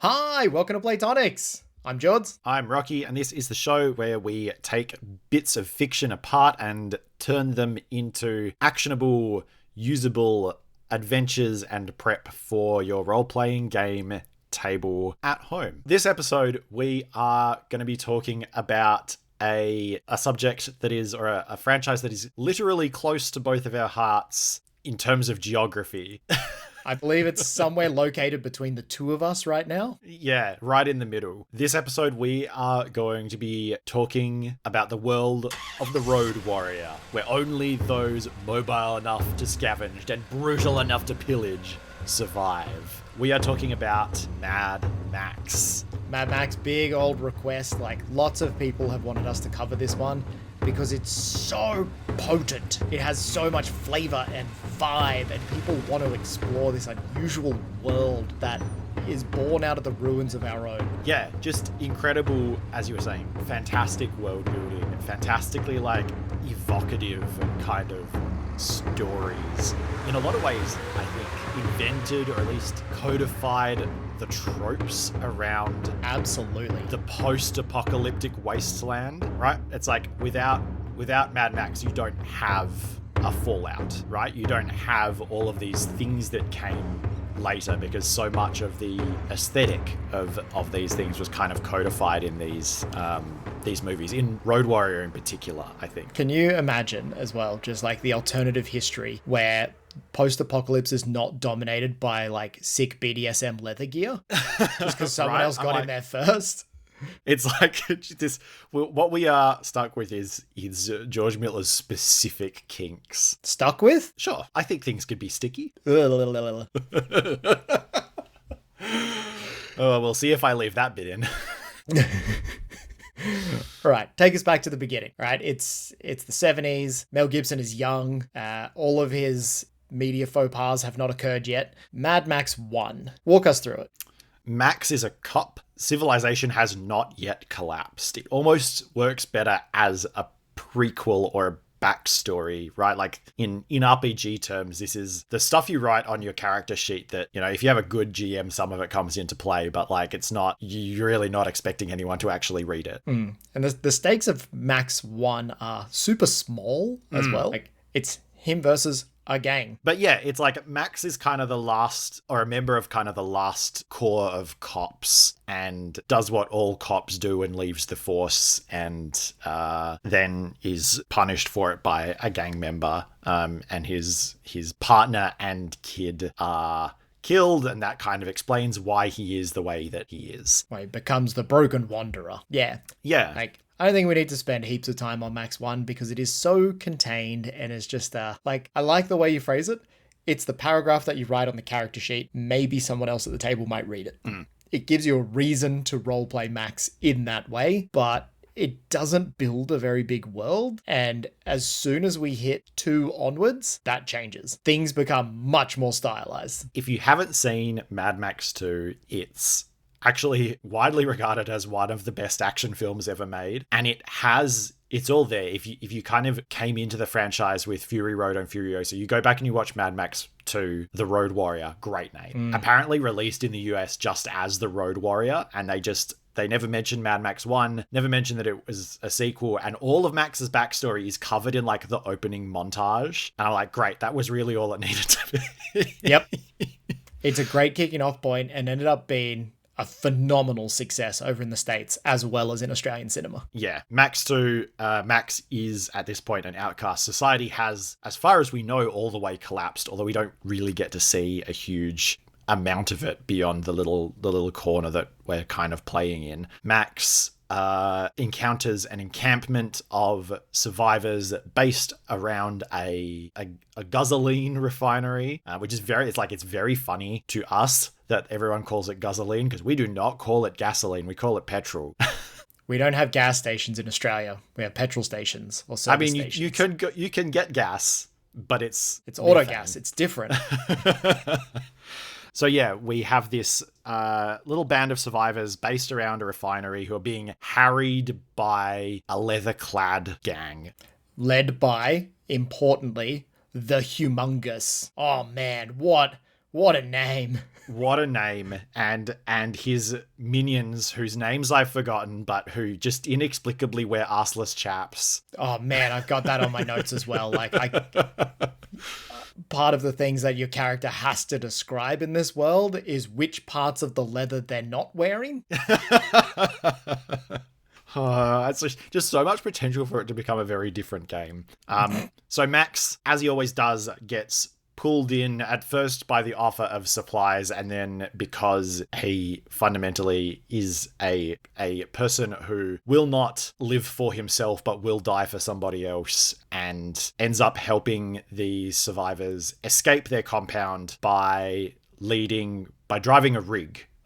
Hi, welcome to Platonics. I'm Jords. I'm Rocky, and this is the show where we take bits of fiction apart and turn them into actionable, usable adventures and prep for your role-playing game table at home. This episode, we are going to be talking about a subject that is, or a franchise that is literally close to both of our hearts in terms of geography. I believe it's somewhere located between the two of us right now. Yeah, right in the middle. This episode, we are going to be talking about the world of the Road Warrior, where only those mobile enough to scavenge and brutal enough to pillage survive. We are talking about Mad Max. Mad Max, big old request. Like, lots of people have wanted us to cover this one because it's so potent. It has so much flavor and vibe, and people want to explore this unusual world that is born out of the ruins of our own. Yeah, just incredible, as you were saying, fantastic world building, fantastically evocative kind of stories. In a lot of ways, I think, invented or at least codified the tropes around Absolutely the post-apocalyptic wasteland, right? It's like without Mad Max, you don't have a Fallout, right? You don't have all of these things that came later because so much of the aesthetic of these things was kind of codified in these movies, in Road Warrior in particular, I think. Can you imagine as well, just like the alternative history where post-apocalypse is not dominated by like sick BDSM leather gear just because someone else got in there first? It's like this. What we are stuck with is George Miller's specific kinks. Stuck with? Sure, I think things could be sticky. Oh, we'll see if I leave that bit in. All right, take us back to the beginning. Right, it's the 70s. Mel Gibson is young. All of his media faux pas have not occurred yet. Mad Max 1. Walk us through it. Max is a cop. Civilization has not yet collapsed. It almost works better as a prequel or a backstory, right? Like in RPG terms, this is the stuff you write on your character sheet that, you know, if you have a good GM, some of it comes into play, but like it's not, you're really not expecting anyone to actually read it. And the stakes of Max 1 are super small as well. Like it's him versus a gang. But yeah, it's like Max is kind of the last, or a member of kind of the last core of cops, and does what all cops do and leaves the force, and then is punished for it by a gang member, and his partner and kid are killed, and that kind of explains why he is the way that he is. Well, he becomes the broken wanderer. Yeah. Like, I don't think we need to spend heaps of time on Max 1 because it is so contained and it's just, I like the way you phrase it. It's the paragraph that you write on the character sheet. Maybe someone else at the table might read it. It gives you a reason to roleplay Max in that way, but it doesn't build a very big world. And as soon as we hit 2 onwards, that changes. Things become much more stylized. If you haven't seen Mad Max 2, it's actually widely regarded as one of the best action films ever made. And it's all there. If you kind of came into the franchise with Fury Road and Furiosa, you go back and you watch Mad Max 2, The Road Warrior, great name. Apparently released in the US just as The Road Warrior, and they never mentioned Mad Max 1, never mentioned that it was a sequel, and all of Max's backstory is covered in like the opening montage. And I'm like, great, that was really all it needed to be. Yep. It's a great kicking off point and ended up being a phenomenal success over in the States as well as in Australian cinema. Yeah, Max 2, Max is at this point an outcast. Society has, as far as we know, all the way collapsed, although we don't really get to see a huge amount of it beyond the little corner that we're kind of playing in. Max encounters an encampment of survivors based around a gasoline refinery, which is it's very funny to us that everyone calls it gasoline, because we do not call it gasoline, we call it petrol. We don't have gas stations in Australia. We have petrol stations or service stations. You can get gas, but it's auto gas. It's different. So yeah, we have this little band of survivors based around a refinery who are being harried by a leather-clad gang. Led by, importantly, the Humongous. Oh man, what What a name. What a name. And his minions, whose names I've forgotten, but who just inexplicably wear arseless chaps. Oh man, I've got that on my notes as well. Part of the things that your character has to describe in this world is which parts of the leather they're not wearing. It's just so much potential for it to become a very different game. So Max, as he always does, gets pulled in at first by the offer of supplies, and then because he fundamentally is a person who will not live for himself but will die for somebody else, and ends up helping the survivors escape their compound by driving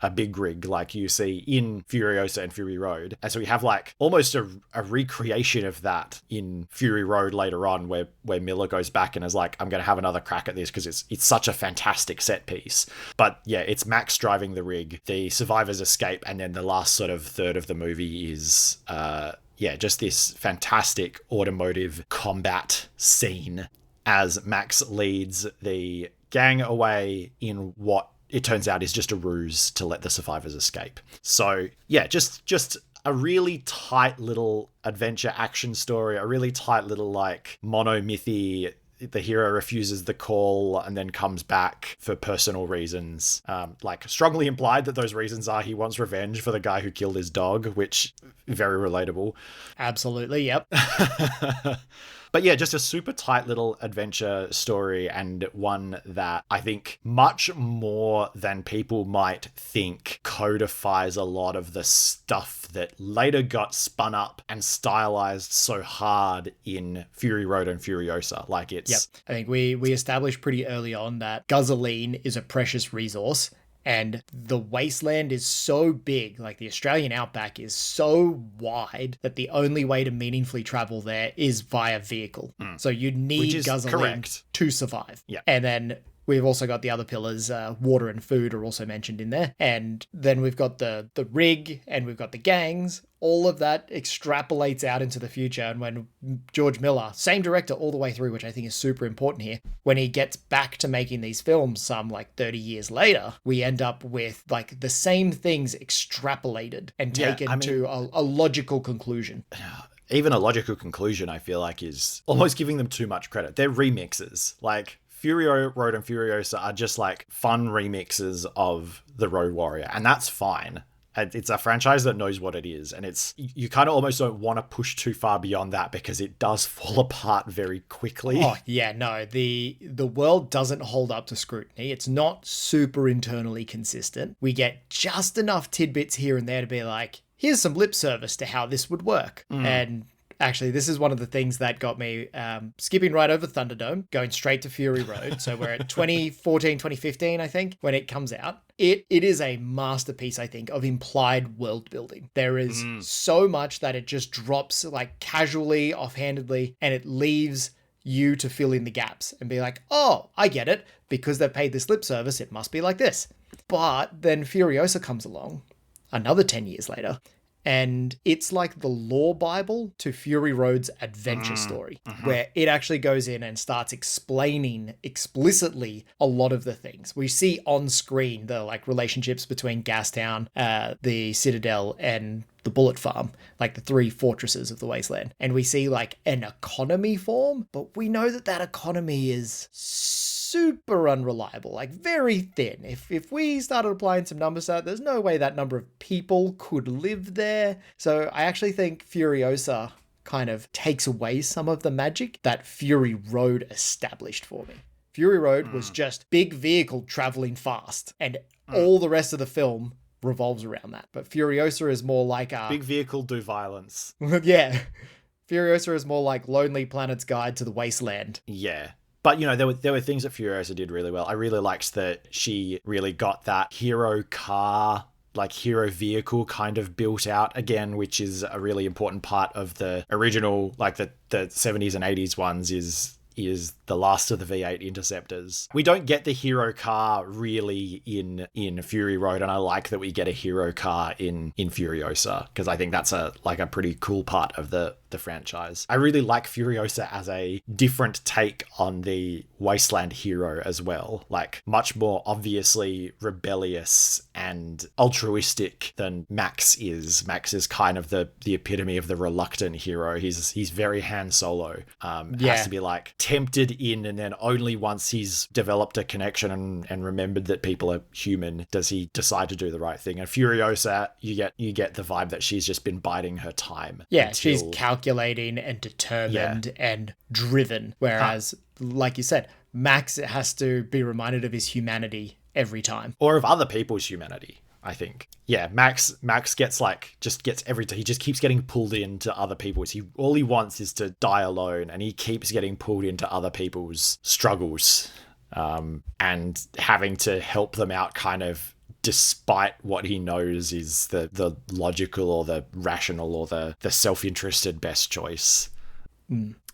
a big rig like you see in Furiosa and Fury Road. And so we have like almost a recreation of that in Fury Road later on, where Miller goes back and is like, I'm going to have another crack at this because it's such a fantastic set piece. But yeah, it's Max driving the rig, the survivors escape, and then the last sort of third of the movie is just this fantastic automotive combat scene as Max leads the gang away in what it turns out is just a ruse to let the survivors escape. So yeah, just a really tight little adventure action story, a really tight little like monomythy. The hero refuses the call and then comes back for personal reasons. Like strongly implied that those reasons are he wants revenge for the guy who killed his dog, which very relatable. Absolutely, yep. But yeah, just a super tight little adventure story, and one that I think much more than people might think codifies a lot of the stuff that later got spun up and stylized so hard in Fury Road and Furiosa. Like it's... Yep. I think we established pretty early on that gasoline is a precious resource. And the wasteland is so big, like the Australian outback is so wide that the only way to meaningfully travel there is via vehicle. So you need gasoline to survive. Yeah. And then we've also got the other pillars, water and food are also mentioned in there. And then we've got the rig and we've got the gangs. All of that extrapolates out into the future. And when George Miller, same director all the way through, which I think is super important here, when he gets back to making these films some like 30 years later, we end up with like the same things extrapolated and taken to a logical conclusion. Even a logical conclusion, I feel like, is almost giving them too much credit. They're remixes. Like Fury Road and Furiosa are just like fun remixes of the Road Warrior, and that's fine. It's a franchise that knows what it is, and you kind of almost don't want to push too far beyond that because it does fall apart very quickly. Oh, yeah, no, the world doesn't hold up to scrutiny. It's not super internally consistent. We get just enough tidbits here and there to be like, here's some lip service to how this would work. And actually, this is one of the things that got me skipping right over Thunderdome, going straight to Fury Road. So we're at 2014, 2015, I think, when it comes out. It is a masterpiece, I think, of implied world building. There is so much that it just drops like casually, offhandedly, and it leaves you to fill in the gaps and be like, oh, I get it. Because they've paid this lip service, it must be like this. But then Furiosa comes along another 10 years later, and it's like the lore Bible to Fury Road's adventure story, where it actually goes in and starts explaining explicitly a lot of the things. We see on screen the like relationships between Gastown, the Citadel, and the Bullet Farm, like the three fortresses of the wasteland. And we see like an economy form, but we know that economy is super unreliable, like very thin. If we started applying some numbers to that, there's no way that number of people could live there. So I actually think Furiosa kind of takes away some of the magic that Fury Road established for me. Fury Road was just big vehicle traveling fast, and all the rest of the film revolves around that. But Furiosa is more like a... big vehicle do violence. Yeah. Furiosa is more like Lonely Planet's Guide to the Wasteland. Yeah. But, you know, there were things that Furiosa did really well. I really liked that she really got that hero car, like hero vehicle kind of built out again, which is a really important part of the original, like the 70s and 80s ones is the last of the V8 interceptors. We don't get the hero car really in Fury Road, and I like that we get a hero car in Furiosa, because I think that's a pretty cool part of the franchise. I really like Furiosa as a different take on the Wasteland hero as well. Like, much more obviously rebellious and altruistic than Max is. Max is kind of the epitome of the reluctant hero. He's very Han Solo. Has to be like tempted in, and then only once he's developed a connection and remembered that people are human does he decide to do the right thing. And Furiosa, you get the vibe that she's just been biding her time. Yeah, she's calculating and determined and driven. Whereas, like you said, Max has to be reminded of his humanity every time. Or of other people's humanity, I think. Yeah, Max gets he just keeps getting pulled into other people's. All he wants is to die alone, and he keeps getting pulled into other people's struggles, and having to help them out kind of despite what he knows is the logical or the rational or the self-interested best choice.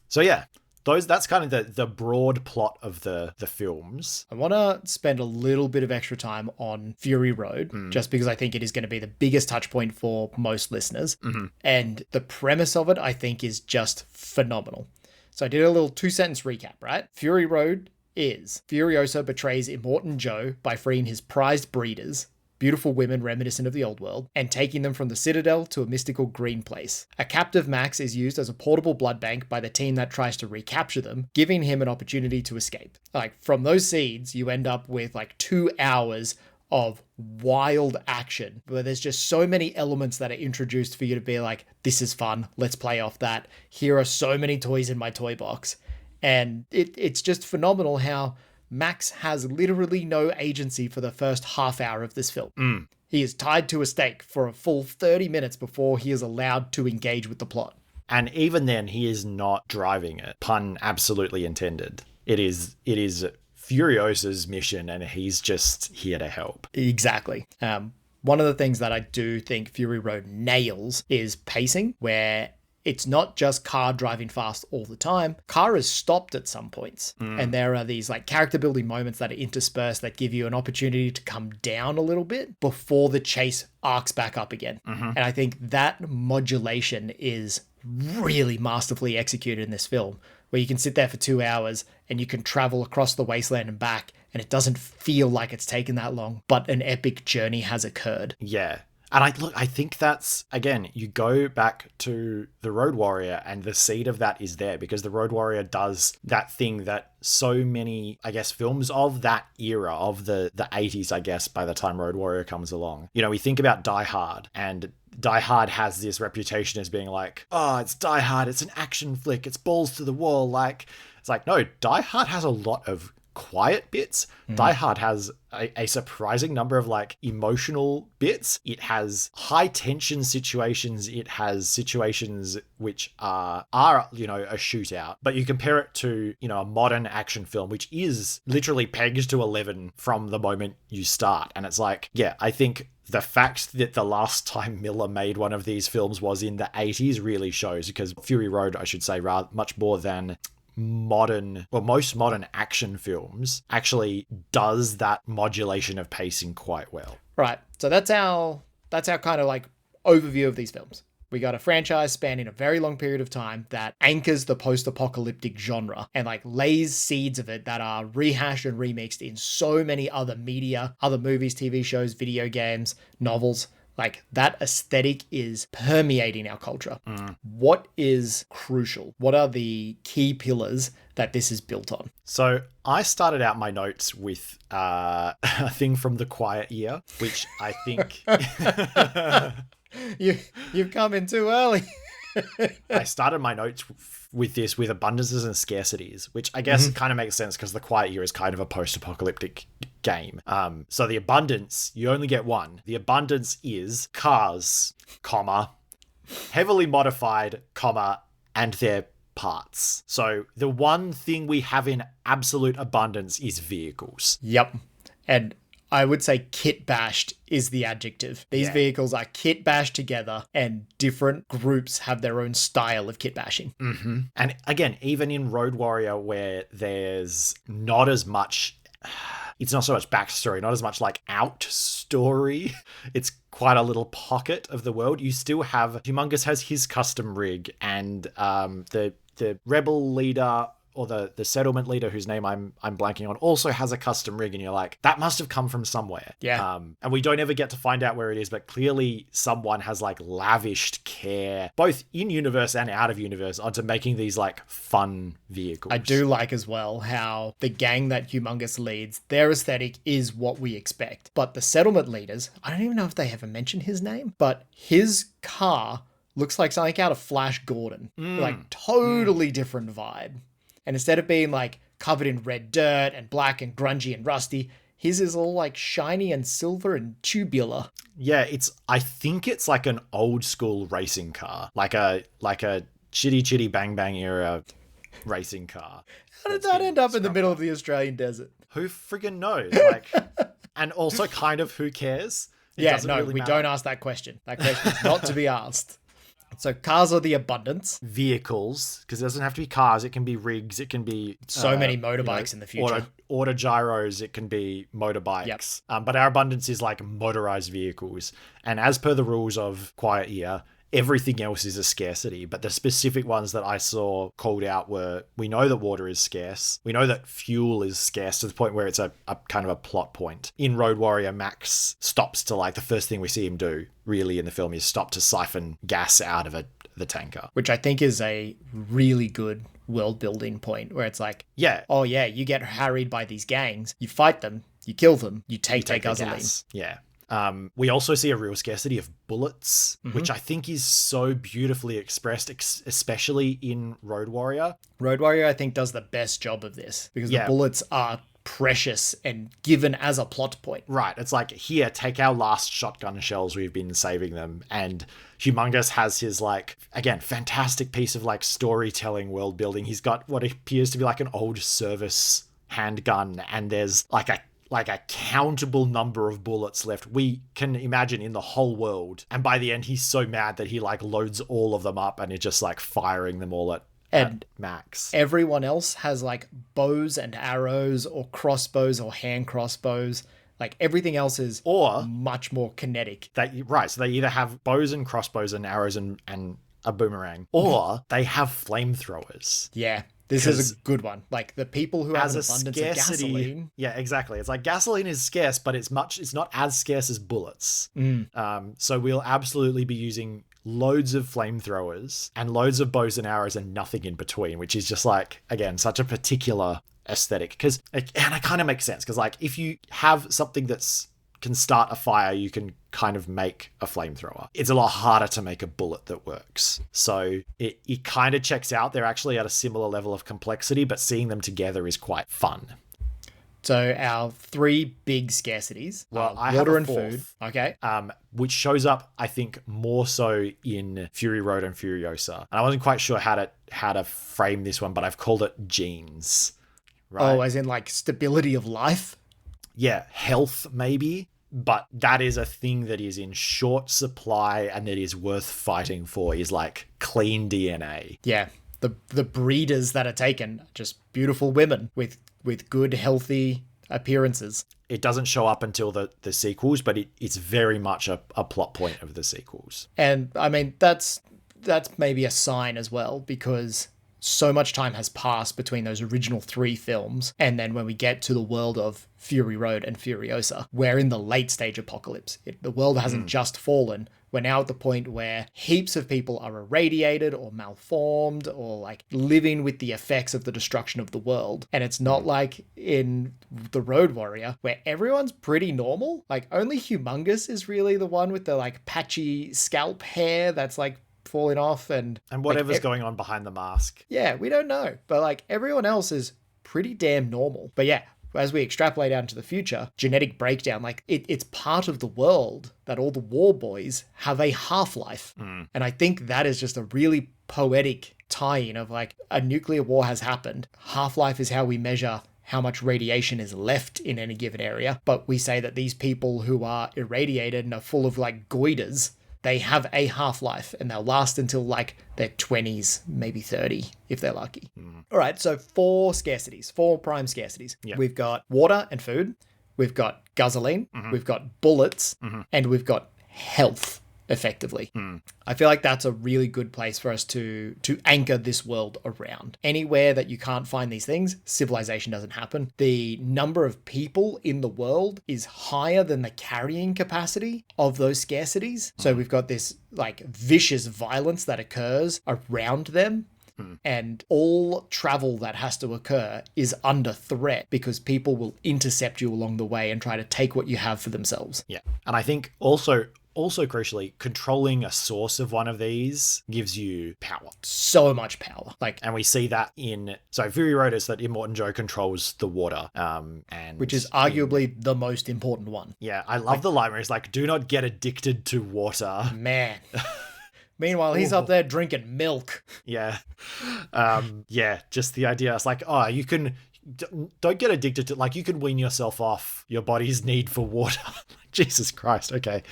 So yeah, that's kind of the broad plot of the films. I want to spend a little bit of extra time on Fury Road, just because I think it is going to be the biggest touch point for most listeners. And the premise of it, I think, is just phenomenal. So I did a little 2-sentence recap, right? Fury Road is Furiosa betrays Immortan Joe by freeing his prized breeders, beautiful women reminiscent of the old world, and taking them from the Citadel to a mystical green place. A captive Max is used as a portable blood bank by the team that tries to recapture them, giving him an opportunity to escape. Like, from those seeds, you end up with 2 hours of wild action where there's just so many elements that are introduced for you to be like, this is fun, let's play off that. Here are so many toys in my toy box. And it's just phenomenal how Max has literally no agency for the first half hour of this film. He is tied to a stake for a full 30 minutes before he is allowed to engage with the plot. And even then, he is not driving it. Pun absolutely intended. It is Furiosa's mission, and he's just here to help. Exactly. One of the things that I do think Fury Road nails is pacing, where it's not just car driving fast all the time. Car is stopped at some points. And there are these character building moments that are interspersed that give you an opportunity to come down a little bit before the chase arcs back up again. And I think that modulation is really masterfully executed in this film, where you can sit there for 2 hours and you can travel across the wasteland and back, and it doesn't feel like it's taken that long, but an epic journey has occurred. Yeah. And I think that's, again, you go back to the Road Warrior and the seed of that is there, because the Road Warrior does that thing that so many, I guess, films of that era, of the 80s, I guess, by the time Road Warrior comes along. You know, we think about Die Hard, and Die Hard has this reputation as being like, oh, it's Die Hard, it's an action flick, it's balls to the wall. It's like, no, Die Hard has a lot of quiet bits. Die Hard has a surprising number of emotional bits. It has high tension situations. It has situations which are a shootout. But you compare it to, a modern action film, which is literally pegged to 11 from the moment you start. And it's like, yeah, I think the fact that the last time Miller made one of these films was in the 80s really shows, because Fury Road, I should say, rather much more than most modern action films actually does that modulation of pacing quite well. Right. So that's our kind of overview of these films. We got a franchise spanning a very long period of time that anchors the post-apocalyptic genre and lays seeds of it that are rehashed and remixed in so many other media, other movies, TV shows, video games, novels. That aesthetic is permeating our culture. What is crucial? What are the key pillars that this is built on? So I started out my notes with a thing from The Quiet Year, which I think... You've come in too early. I started my notes with this, with abundances and scarcities, which I guess kind of makes sense because The Quiet Year is kind of a post-apocalyptic game. So the abundance, you only get one. The abundance is cars, heavily modified, and their parts. So the one thing we have in absolute abundance is vehicles. Yep. And I would say kit bashed is the adjective. These vehicles are kit bashed together, and different groups have their own style of kit bashing. Mm-hmm. And again, even in Road Warrior, where there's not as much... It's not so much backstory, not as much like out story. It's quite a little pocket of the world. You still have... Humongous has his custom rig, and the rebel leader... or the settlement leader whose name I'm blanking on also has a custom rig, and you're like, that must have come from somewhere. Yeah. And we don't ever get to find out where it is, but clearly someone has like lavished care, both in universe and out of universe, onto making these like fun vehicles. I do like as well how the gang that Humongous leads, their aesthetic is what we expect. But the settlement leaders, I don't even know if they ever mention his name, but his car looks like something out of Flash Gordon. Like totally different vibe. And instead of being like covered in red dirt and black and grungy and rusty, his is all like shiny and silver and tubular. Yeah, I think it's like an old school racing car, like a chitty chitty bang bang era racing car. How did that end up in the middle of the Australian desert? Who friggin' knows? Like, and also kind of who cares? We don't ask that question. That question is not to be asked. So cars are the abundance. Vehicles, because it doesn't have to be cars. It can be rigs. It can be... so many motorbikes in the future. Auto gyros. It can be motorbikes. Yep. But our abundance is like motorized vehicles. And as per the rules of Quiet Year, everything else is a scarcity. But the specific ones that I saw called out were, we know that water is scarce. We know that fuel is scarce to the point where it's a kind of a plot point. In Road Warrior, Max stops to like, the first thing we see him do really in the film is stop to siphon gas out of the tanker. Which I think is a really good world building point where it's like, you get harried by these gangs, you fight them, you kill them, you take their gasoline. Yeah. We also see a real scarcity of bullets, which I think is so beautifully expressed, especially in Road Warrior. Road Warrior, I think, does the best job of this because the bullets are precious and given as a plot point. Right. It's like, here, take our last shotgun shells. We've been saving them. And Humongous has his, like, again, fantastic piece of, like, storytelling, world building. He's got what appears to be like an old service handgun, and there's like a countable number of bullets left we can imagine in the whole world. And by the end, he's so mad that he like loads all of them up and is just like firing them all at Max. Everyone else has like bows and arrows or crossbows or hand crossbows. Like everything else is much more kinetic. So they either have bows and crossbows and arrows and a boomerang, or they have flamethrowers. Yeah. This is a good one. Like the people who have an abundance of gasoline. Yeah, exactly. It's like gasoline is scarce, but it's not as scarce as bullets. So we'll absolutely be using loads of flamethrowers and loads of bows and arrows and nothing in between, which is just like, again, such a particular aesthetic. And it kind of makes sense because like if you have something that's can start a fire, you can kind of make a flamethrower. It's a lot harder to make a bullet that works. So it kind of checks out. They're actually at a similar level of complexity, but seeing them together is quite fun. So our three big scarcities are water and food. Okay. Which shows up, I think, more so in Fury Road and Furiosa. And I wasn't quite sure how to frame this one, but I've called it genes. Right? Oh, as in like stability of life? Yeah, health maybe. But that is a thing that is in short supply and that is worth fighting for, is like clean DNA. Yeah. The breeders that are taken, just beautiful women with good, healthy appearances. It doesn't show up until the sequels, but it's very much a plot point of the sequels. And I mean, that's maybe a sign as well, because so much time has passed between those original three films, and then when we get to the world of Fury Road and Furiosa, we're in the late stage apocalypse. The world hasn't just fallen. We're now at the point where heaps of people are irradiated or malformed or like living with the effects of the destruction of the world. And it's not like in the Road Warrior where everyone's pretty normal. Like only Humongous is really the one with the like patchy scalp hair that's like falling off and whatever's going on behind the mask. Yeah, we don't know. But like everyone else is pretty damn normal. But yeah, as we extrapolate out into the future, genetic breakdown, like it's part of the world that all the war boys have a half-life. And I think that is just a really poetic tie-in of like a nuclear war has happened. Half-life is how we measure how much radiation is left in any given area, but we say that these people who are irradiated and are full of like goiters, they have a half-life and they'll last until like their 20s, maybe 30 if they're lucky. All right, so 4 prime scarcities. Yep. We've got water and food, we've got gasoline, we've got bullets, and we've got health, effectively. I feel like that's a really good place for us to anchor this world around. Anywhere that you can't find these things, civilization doesn't happen. The number of people in the world is higher than the carrying capacity of those scarcities. So we've got this like vicious violence that occurs around them. And all travel that has to occur is under threat because people will intercept you along the way and try to take what you have for themselves. Yeah. And I think also crucially, controlling a source of one of these gives you power. So much power. And we see that Fury Road is that Immortan Joe controls the water. Which is arguably the most important one. Yeah, I love the line where he's like, do not get addicted to water. Man. Meanwhile, he's up there drinking milk. Yeah. Just the idea. It's like, you can... Don't get addicted to... Like, you can wean yourself off your body's need for water. Jesus Christ, okay.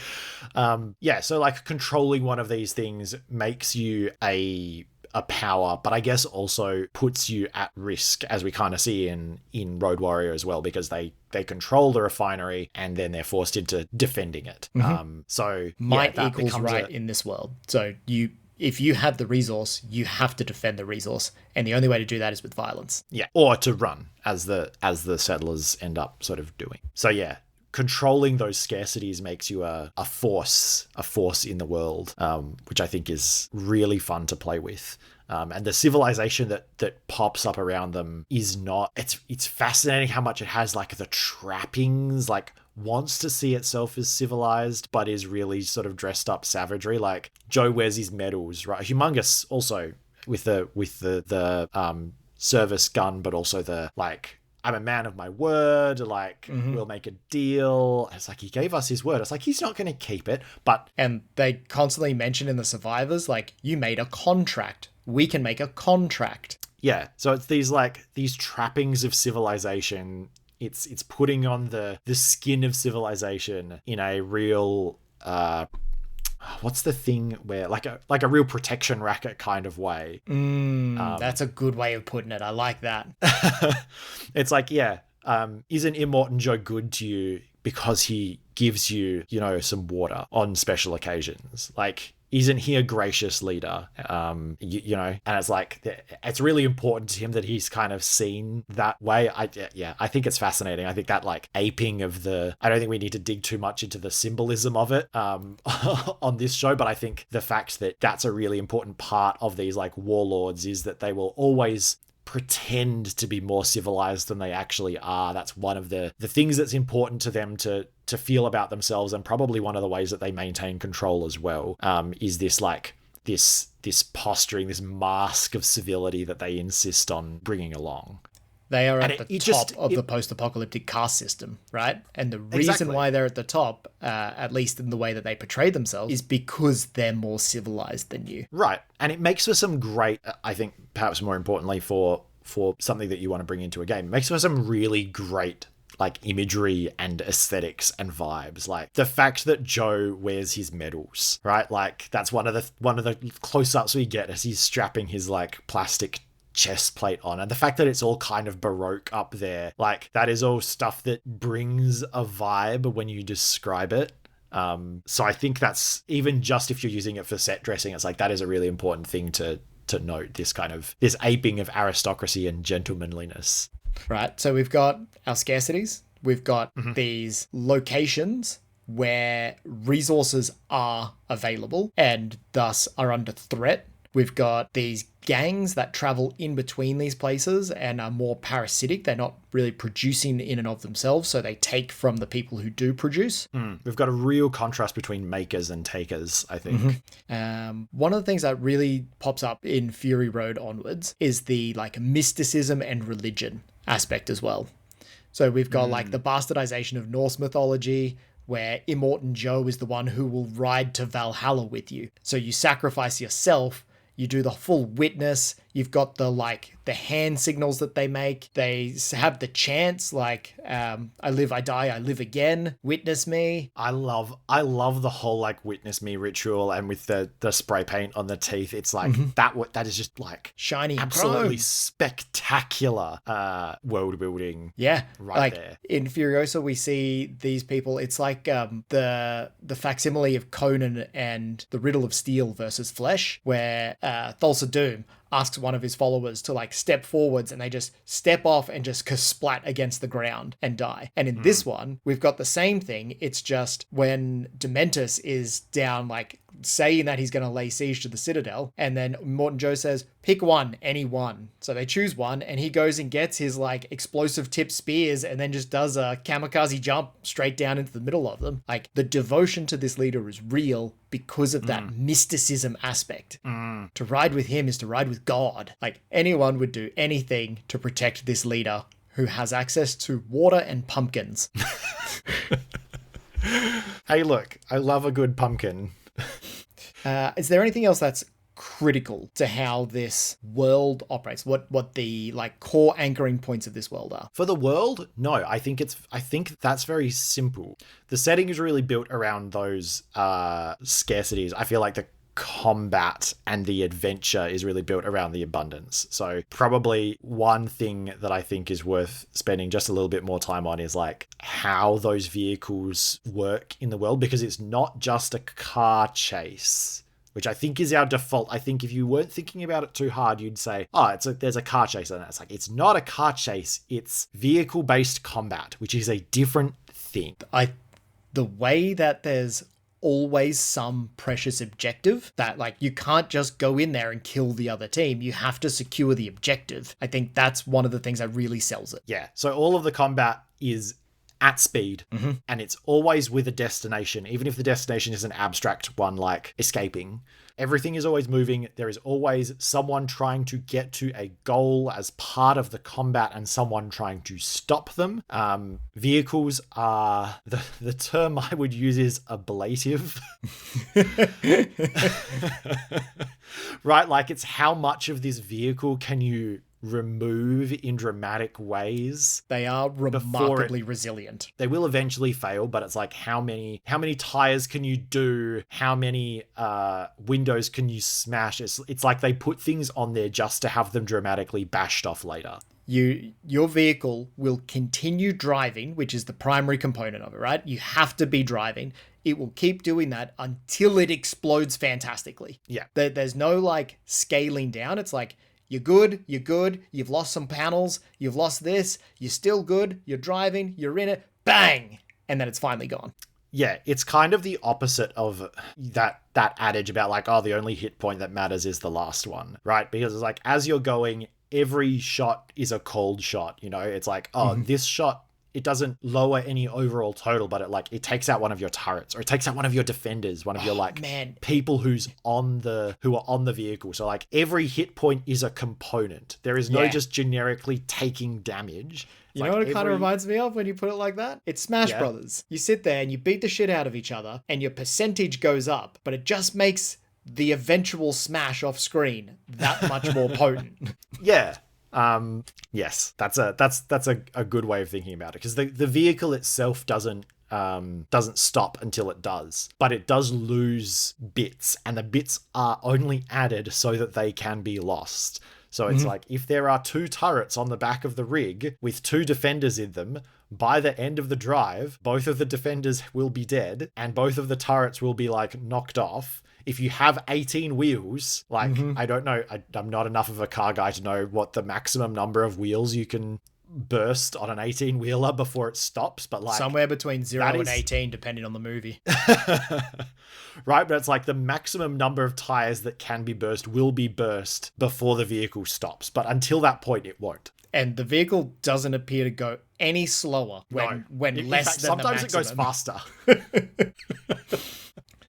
So, like, controlling one of these things makes you a power, but I guess also puts you at risk, as we kind of see in Road Warrior as well, because they control the refinery and then they're forced into defending it. Might equals right in this world. So if you have the resource, you have to defend the resource, and the only way to do that is with violence. Yeah, or to run, as the settlers end up sort of doing. So yeah, controlling those scarcities makes you a force in the world, which I think is really fun to play with. And the civilization that pops up around them is not... It's fascinating how much it has like the trappings, like wants to see itself as civilized, but is really sort of dressed up savagery. Like Joe wears his medals, right? Humongous also with the service gun, but also the like... I'm a man of my word, like, we'll make a deal. It's like, he gave us his word. It's like, he's not going to keep it, but... And they constantly mention in the survivors, like, you made a contract. We can make a contract. Yeah, so it's these trappings of civilization. It's putting on the skin of civilization in a real... what's the thing where like a real protection racket kind of way. That's a good way of putting it. I like that. It's like, isn't Immortan Joe good to you because he gives you, some water on special occasions? Like, isn't he a gracious leader? And it's like, it's really important to him that he's kind of seen that way. I think it's fascinating. I think that like aping of I don't think we need to dig too much into the symbolism of it on this show, but I think the fact that that's a really important part of these like warlords is that they will always pretend to be more civilized than they actually are. That's one of the things that's important to them to feel about themselves, and probably one of the ways that they maintain control as well, is this like this posturing, this mask of civility that they insist on bringing along. They are at the top of the post-apocalyptic caste system, right? And the reason why they're at the top, at least in the way that they portray themselves, is because they're more civilized than you. Right. And it makes for some great, I think perhaps more importantly for something that you want to bring into a game, it makes for some really great like imagery and aesthetics and vibes. Like the fact that Joe wears his medals, right? Like that's one of the close-ups we get as he's strapping his like plastic chest plate on, and the fact that it's all kind of Baroque up there, like that is all stuff that brings a vibe when you describe it. So I think that's, even just if you're using it for set dressing, it's like that is a really important thing to note, this aping of aristocracy and gentlemanliness. Right, so we've got our scarcities, we've got these locations where resources are available and thus are under threat. We've got these gangs that travel in between these places and are more parasitic. They're not really producing in and of themselves, so they take from the people who do produce. We've got a real contrast between makers and takers, I think. One of the things that really pops up in Fury Road onwards is the like mysticism and religion aspect as well. So we've got like the bastardization of Norse mythology, where Immortan Joe is the one who will ride to Valhalla with you. So you sacrifice yourself, you do the full witness, You've got the hand signals that they make. They have the chants like, I live, I die, I live again, witness me. I love the whole like witness me ritual, and with the spray paint on the teeth. It's like that is just like shiny, absolutely spectacular world building. Yeah, right like there. In Furiosa, we see these people. It's like the facsimile of Conan and the Riddle of Steel versus Flesh, where Thulsa Doom asks one of his followers to like step forwards, and they just step off and just splat against the ground and die. And in this one, we've got the same thing. It's just when Dementus is down, like saying that he's going to lay siege to the Citadel, and then Morton Joe says, pick one, any one. So they choose one, and he goes and gets his like explosive tip spears and then just does a kamikaze jump straight down into the middle of them. Like, the devotion to this leader is real because of that mysticism aspect. To ride with him is to ride with God. Like, anyone would do anything to protect this leader who has access to water and pumpkins. Hey, look, I love a good pumpkin. Is there anything else that's critical to how this world operates? What the like core anchoring points of this world are? For the world, no, I think that's very simple. The setting is really built around those scarcities. I feel like the combat and the adventure is really built around the abundance. So probably one thing that I think is worth spending just a little bit more time on is like how those vehicles work in the world, because it's not just a car chase, which I think is our default. I think if you weren't thinking about it too hard, you'd say, oh, there's a car chase. And it's like, it's not a car chase. It's vehicle-based combat, which is a different thing. The way that there's always some precious objective, that like you can't just go in there and kill the other team. You have to secure the objective. I think that's one of the things that really sells it. Yeah. So all of the combat is at speed, and it's always with a destination, even if the destination is an abstract one like escaping. Everything is always moving. There is always someone trying to get to a goal as part of the combat and someone trying to stop them. Vehicles are, the term I would use is ablative. Right? Like, it's how much of this vehicle can you remove in dramatic ways. They are remarkably resilient. They will eventually fail, but it's like how many tires can you do? How many windows can you smash? It's like they put things on there just to have them dramatically bashed off later. Your vehicle will continue driving, which is the primary component of it, right? You have to be driving. It will keep doing that until it explodes fantastically. Yeah. There's no like scaling down. It's like, you're good, you've lost some panels, you've lost this, you're still good, you're driving, you're in it, bang! And then it's finally gone. Yeah, it's kind of the opposite of that adage about like, oh, the only hit point that matters is the last one, right? Because it's like, as you're going, every shot is a cold shot, you know? It's like, oh, this shot, it doesn't lower any overall total, but it takes out one of your turrets, or it takes out one of your defenders, one of your people who are on the vehicle. So like every hit point is a component. There is no just generically taking damage. You know what it kind of reminds me of when you put it like that? It's Smash Brothers. You sit there and you beat the shit out of each other, and your percentage goes up, but it just makes the eventual smash off screen that much more potent. Yeah. Yes, that's a good way of thinking about it, because the vehicle itself doesn't stop until it does, but it does lose bits, and the bits are only added so that they can be lost. So it's like, if there are 2 turrets on the back of the rig with 2 defenders in them, by the end of the drive, both of the defenders will be dead and both of the turrets will be like knocked off. If you have 18 wheels, like, I don't know, I'm not enough of a car guy to know what the maximum number of wheels you can burst on an 18-wheeler before it stops, but like... somewhere between 0 and 18, depending on the movie. Right, but it's like the maximum number of tires that can be burst will be burst before the vehicle stops, but until that point, it won't. And the vehicle doesn't appear to go any slower when less than the maximum. Sometimes it goes faster.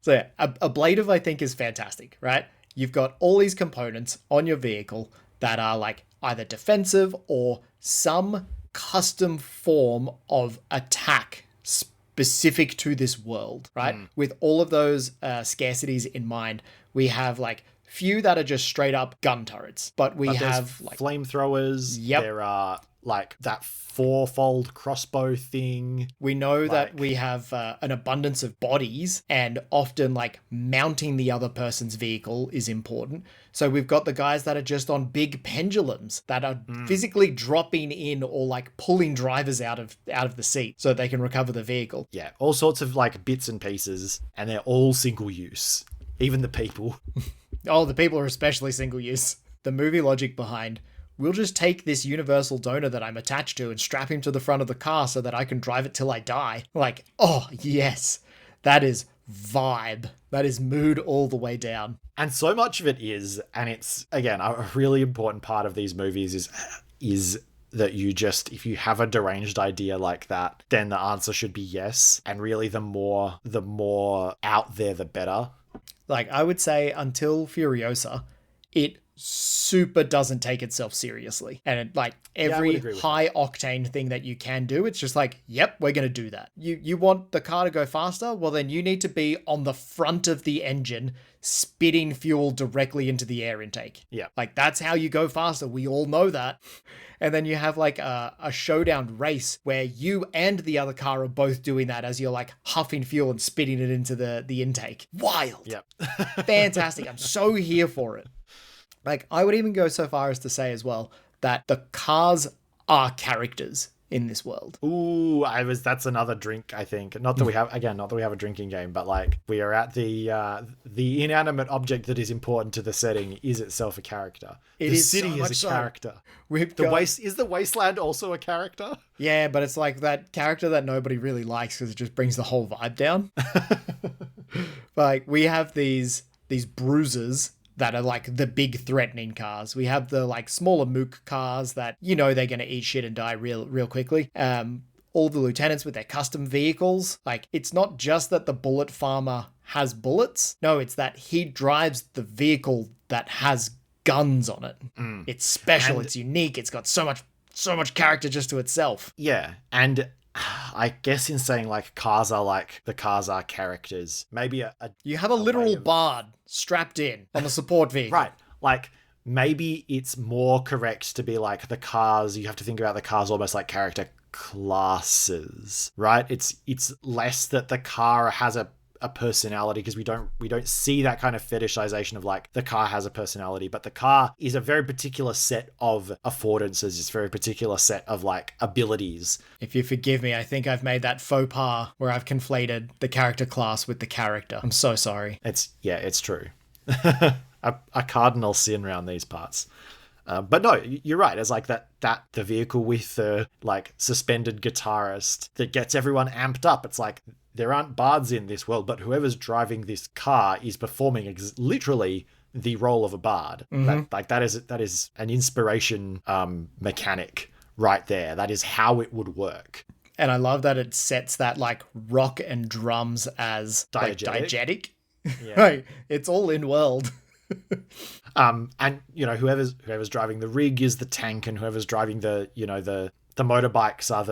So yeah, ablative, I think, is fantastic, right? You've got all these components on your vehicle that are like either defensive or some custom form of attack specific to this world, right? With all of those scarcities in mind, we have like few that are just straight up gun turrets, but have like flamethrowers. There are like that fourfold crossbow thing. We know that we have an abundance of bodies, and often like mounting the other person's vehicle is important. So we've got the guys that are just on big pendulums that are physically dropping in or like pulling drivers out of the seat so they can recover the vehicle. Yeah, all sorts of like bits and pieces, and they're all single use. Even the people. Oh, the people are especially single use. The movie logic behind, we'll just take this universal donor that I'm attached to and strap him to the front of the car so that I can drive it till I die. Like, oh, yes. That is vibe. That is mood all the way down. And so much of it is, and it's, again, a really important part of these movies is that you just, if you have a deranged idea like that, then the answer should be yes. And really the more out there, the better. Like, I would say until Furiosa, it super doesn't take itself seriously. And it, like, every high octane thing that you can do, it's just like, yep, we're going to do that. You want the car to go faster? Well, then you need to be on the front of the engine, spitting fuel directly into the air intake. Yeah. Like, that's how you go faster. We all know that. And then you have like a showdown race where you and the other car are both doing that as you're like huffing fuel and spitting it into the intake. Wild. Yep. Fantastic. I'm so here for it. Like, I would even go so far as to say as well that the cars are characters in this world. Ooh, that's another drink, I think. Not that we have a drinking game, but like we are at the inanimate object that is important to the setting is itself a character. The city is a character. Is the wasteland also a character? Yeah, but it's like that character that nobody really likes because it just brings the whole vibe down. Like, we have these bruisers that are like the big threatening cars. We have the like smaller mook cars that, you know, they're going to eat shit and die real quickly. All the lieutenants with their custom vehicles. Like, it's not just that the bullet farmer has bullets. No, it's that he drives the vehicle that has guns on it. It's special. It's unique. It's got so much character just to itself. Yeah. And I guess in saying like cars are characters, maybe you have a literal bard strapped in on the support vehicle. Right. Like, maybe it's more correct to be like the cars, you have to think about the cars almost like character classes, right? It's less that the car has a personality, because we don't see that kind of fetishization of like the car has a personality, but the car is a very particular set of affordances. It's a very particular set of like abilities. If you forgive me, I think I've made that faux pas where I've conflated the character class with the character. I'm so sorry. It's true. a cardinal sin around these parts. But no, you're right. It's like that the vehicle with the like suspended guitarist that gets everyone amped up. It's like, there aren't bards in this world, but whoever's driving this car is performing literally the role of a bard. Mm-hmm. That is an inspiration mechanic right there. That is how it would work. And I love that it sets that like rock and drums as diegetic. Yeah. Right. It's all in world. And you know, whoever's driving the rig is the tank, and whoever's driving the motorbikes are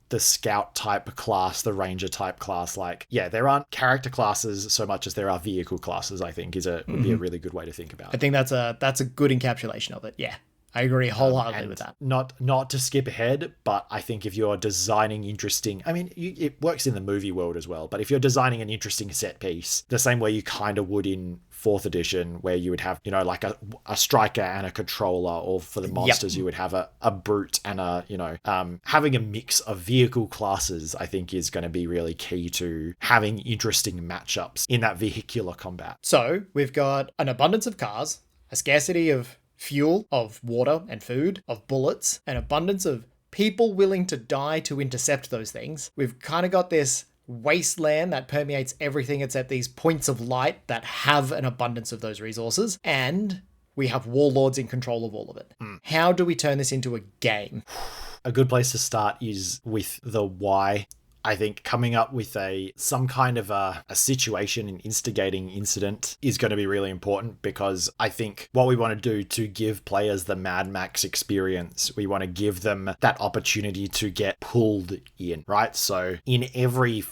the scout type class, the ranger type class. Like, yeah, there aren't character classes so much as there are vehicle classes, I think would be a really good way to think about it. I think that's a good encapsulation of it. Yeah. I agree wholeheartedly with that. Not to skip ahead, but I think if you're designing interesting, I mean, it works in the movie world as well, but if you're designing an interesting set piece, the same way you kind of would in 4th edition, where you would have, you know, like a striker and a controller, or for the monsters, you would have a brute and having a mix of vehicle classes, I think is going to be really key to having interesting matchups in that vehicular combat. So we've got an abundance of cars, a scarcity of fuel, of water and food, of bullets, an abundance of people willing to die to intercept those things. We've kind of got this wasteland that permeates everything except these points of light that have an abundance of those resources, and we have warlords in control of all of it. How do we turn this into a game? A good place to start is with the why. I think coming up with some kind of a situation, an instigating incident, is going to be really important, because I think what we want to do to give players the Mad Max experience, we want to give them that opportunity to get pulled in, right? So in every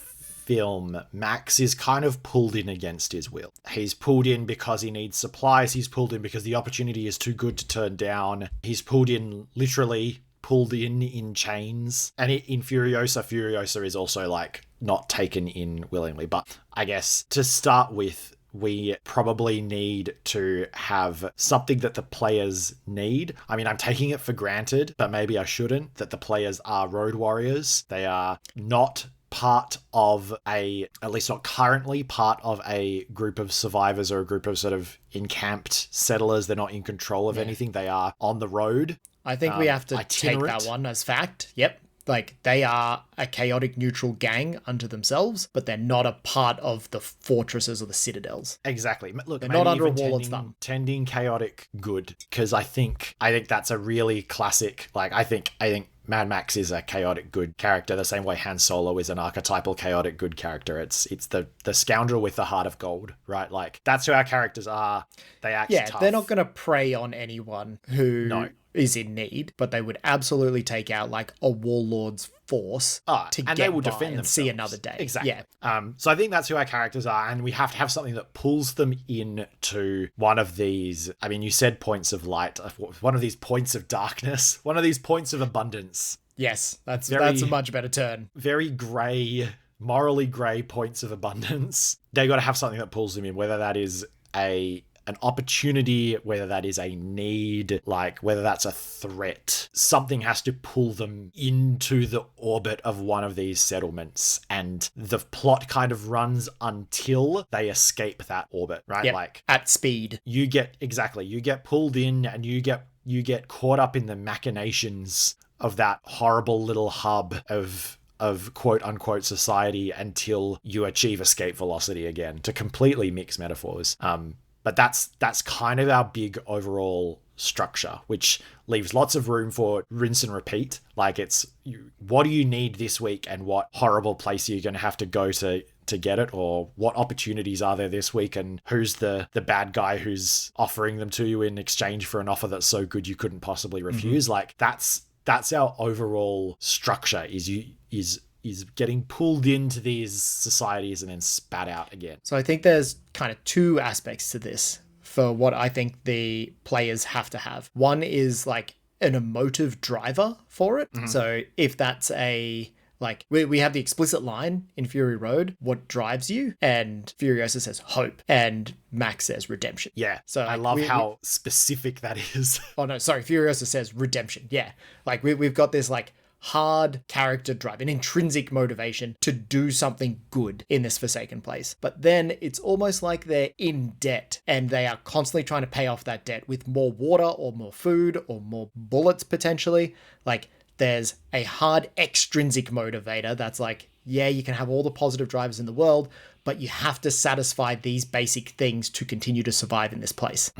film, Max is kind of pulled in against his will. He's pulled in because he needs supplies. He's pulled in because the opportunity is too good to turn down. He's pulled in literally pulled in chains. And in Furiosa is also like not taken in willingly. But I guess to start with, we probably need to have something that the players need. I mean, I'm taking it for granted, but maybe I shouldn't, that the players are road warriors. They are not part of at least not currently, part of a group of survivors or a group of sort of encamped settlers. They're not in control of anything. They are on the road. I think we have to take that one as fact. Yep. Like, they are a chaotic neutral gang unto themselves, but they're not a part of the fortresses or the citadels. Exactly. Look, they're not under a wall of thumb. Tending chaotic good, because I think that's a really classic. Like, I think Mad Max is a chaotic good character, the same way Han Solo is an archetypal chaotic good character. It's the scoundrel with the heart of gold, right? Like, that's who our characters are. They act tough. They're not going to prey on anyone who is in need, but they would absolutely take out like a warlord's force to get they will by defend and themselves. See another day. Exactly. Yeah. So I think that's who our characters are, and we have to have something that pulls them into one of these. I mean, you said points of light, one of these points of darkness, one of these points of abundance. Yes, that's a much better turn. Very grey, morally grey points of abundance. They got to have something that pulls them in, whether that is an opportunity, whether that is a need, like whether that's a threat. Something has to pull them into the orbit of one of these settlements, and the plot kind of runs until they escape that orbit, right? Yep. Like at speed. You get pulled in, and you get caught up in the machinations of that horrible little hub of quote unquote society until you achieve escape velocity again, to completely mix metaphors. But that's kind of our big overall structure, which leaves lots of room for rinse and repeat. Like, what do you need this week, and what horrible place are you going to have to go to get it, or what opportunities are there this week, and who's the bad guy who's offering them to you in exchange for an offer that's so good you couldn't possibly refuse. Mm-hmm. Like, that's our overall structure, is getting pulled into these societies and then spat out again. So I think there's kind of two aspects to this for what I think the players have to have. One is like an emotive driver for it. Mm-hmm. So if that's we have the explicit line in Fury Road, what drives you? And Furiosa says hope, and Max says redemption. Yeah. So I love how specific that is. Oh no, sorry. Furiosa says redemption. Yeah. Like we've got this like hard character drive, an intrinsic motivation to do something good in this forsaken place. But then it's almost like they're in debt, and they are constantly trying to pay off that debt with more water or more food or more bullets potentially. Like, there's a hard extrinsic motivator that's like, yeah, you can have all the positive drivers in the world, but you have to satisfy these basic things to continue to survive in this place.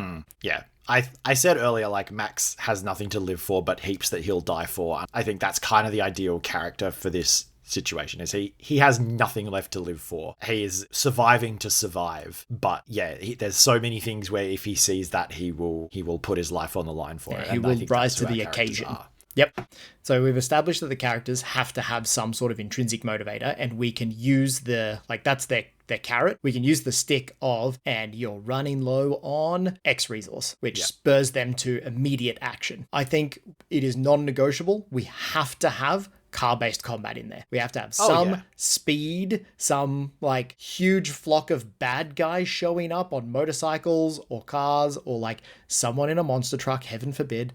Yeah. I said earlier, like, Max has nothing to live for, but heaps that he'll die for. I think that's kind of the ideal character for this situation, is he has nothing left to live for. He is surviving to survive. But yeah, there's so many things where if he sees that, he will put his life on the line for it. He will rise to the occasion. Yep. So we've established that the characters have to have some sort of intrinsic motivator, and we can use that's their carrot. We can use the stick of, and you're running low on X resource, which spurs them to immediate action. I think it is non-negotiable. We have to have car-based combat in there. We have to have some speed, some like huge flock of bad guys showing up on motorcycles or cars, or like someone in a monster truck, heaven forbid,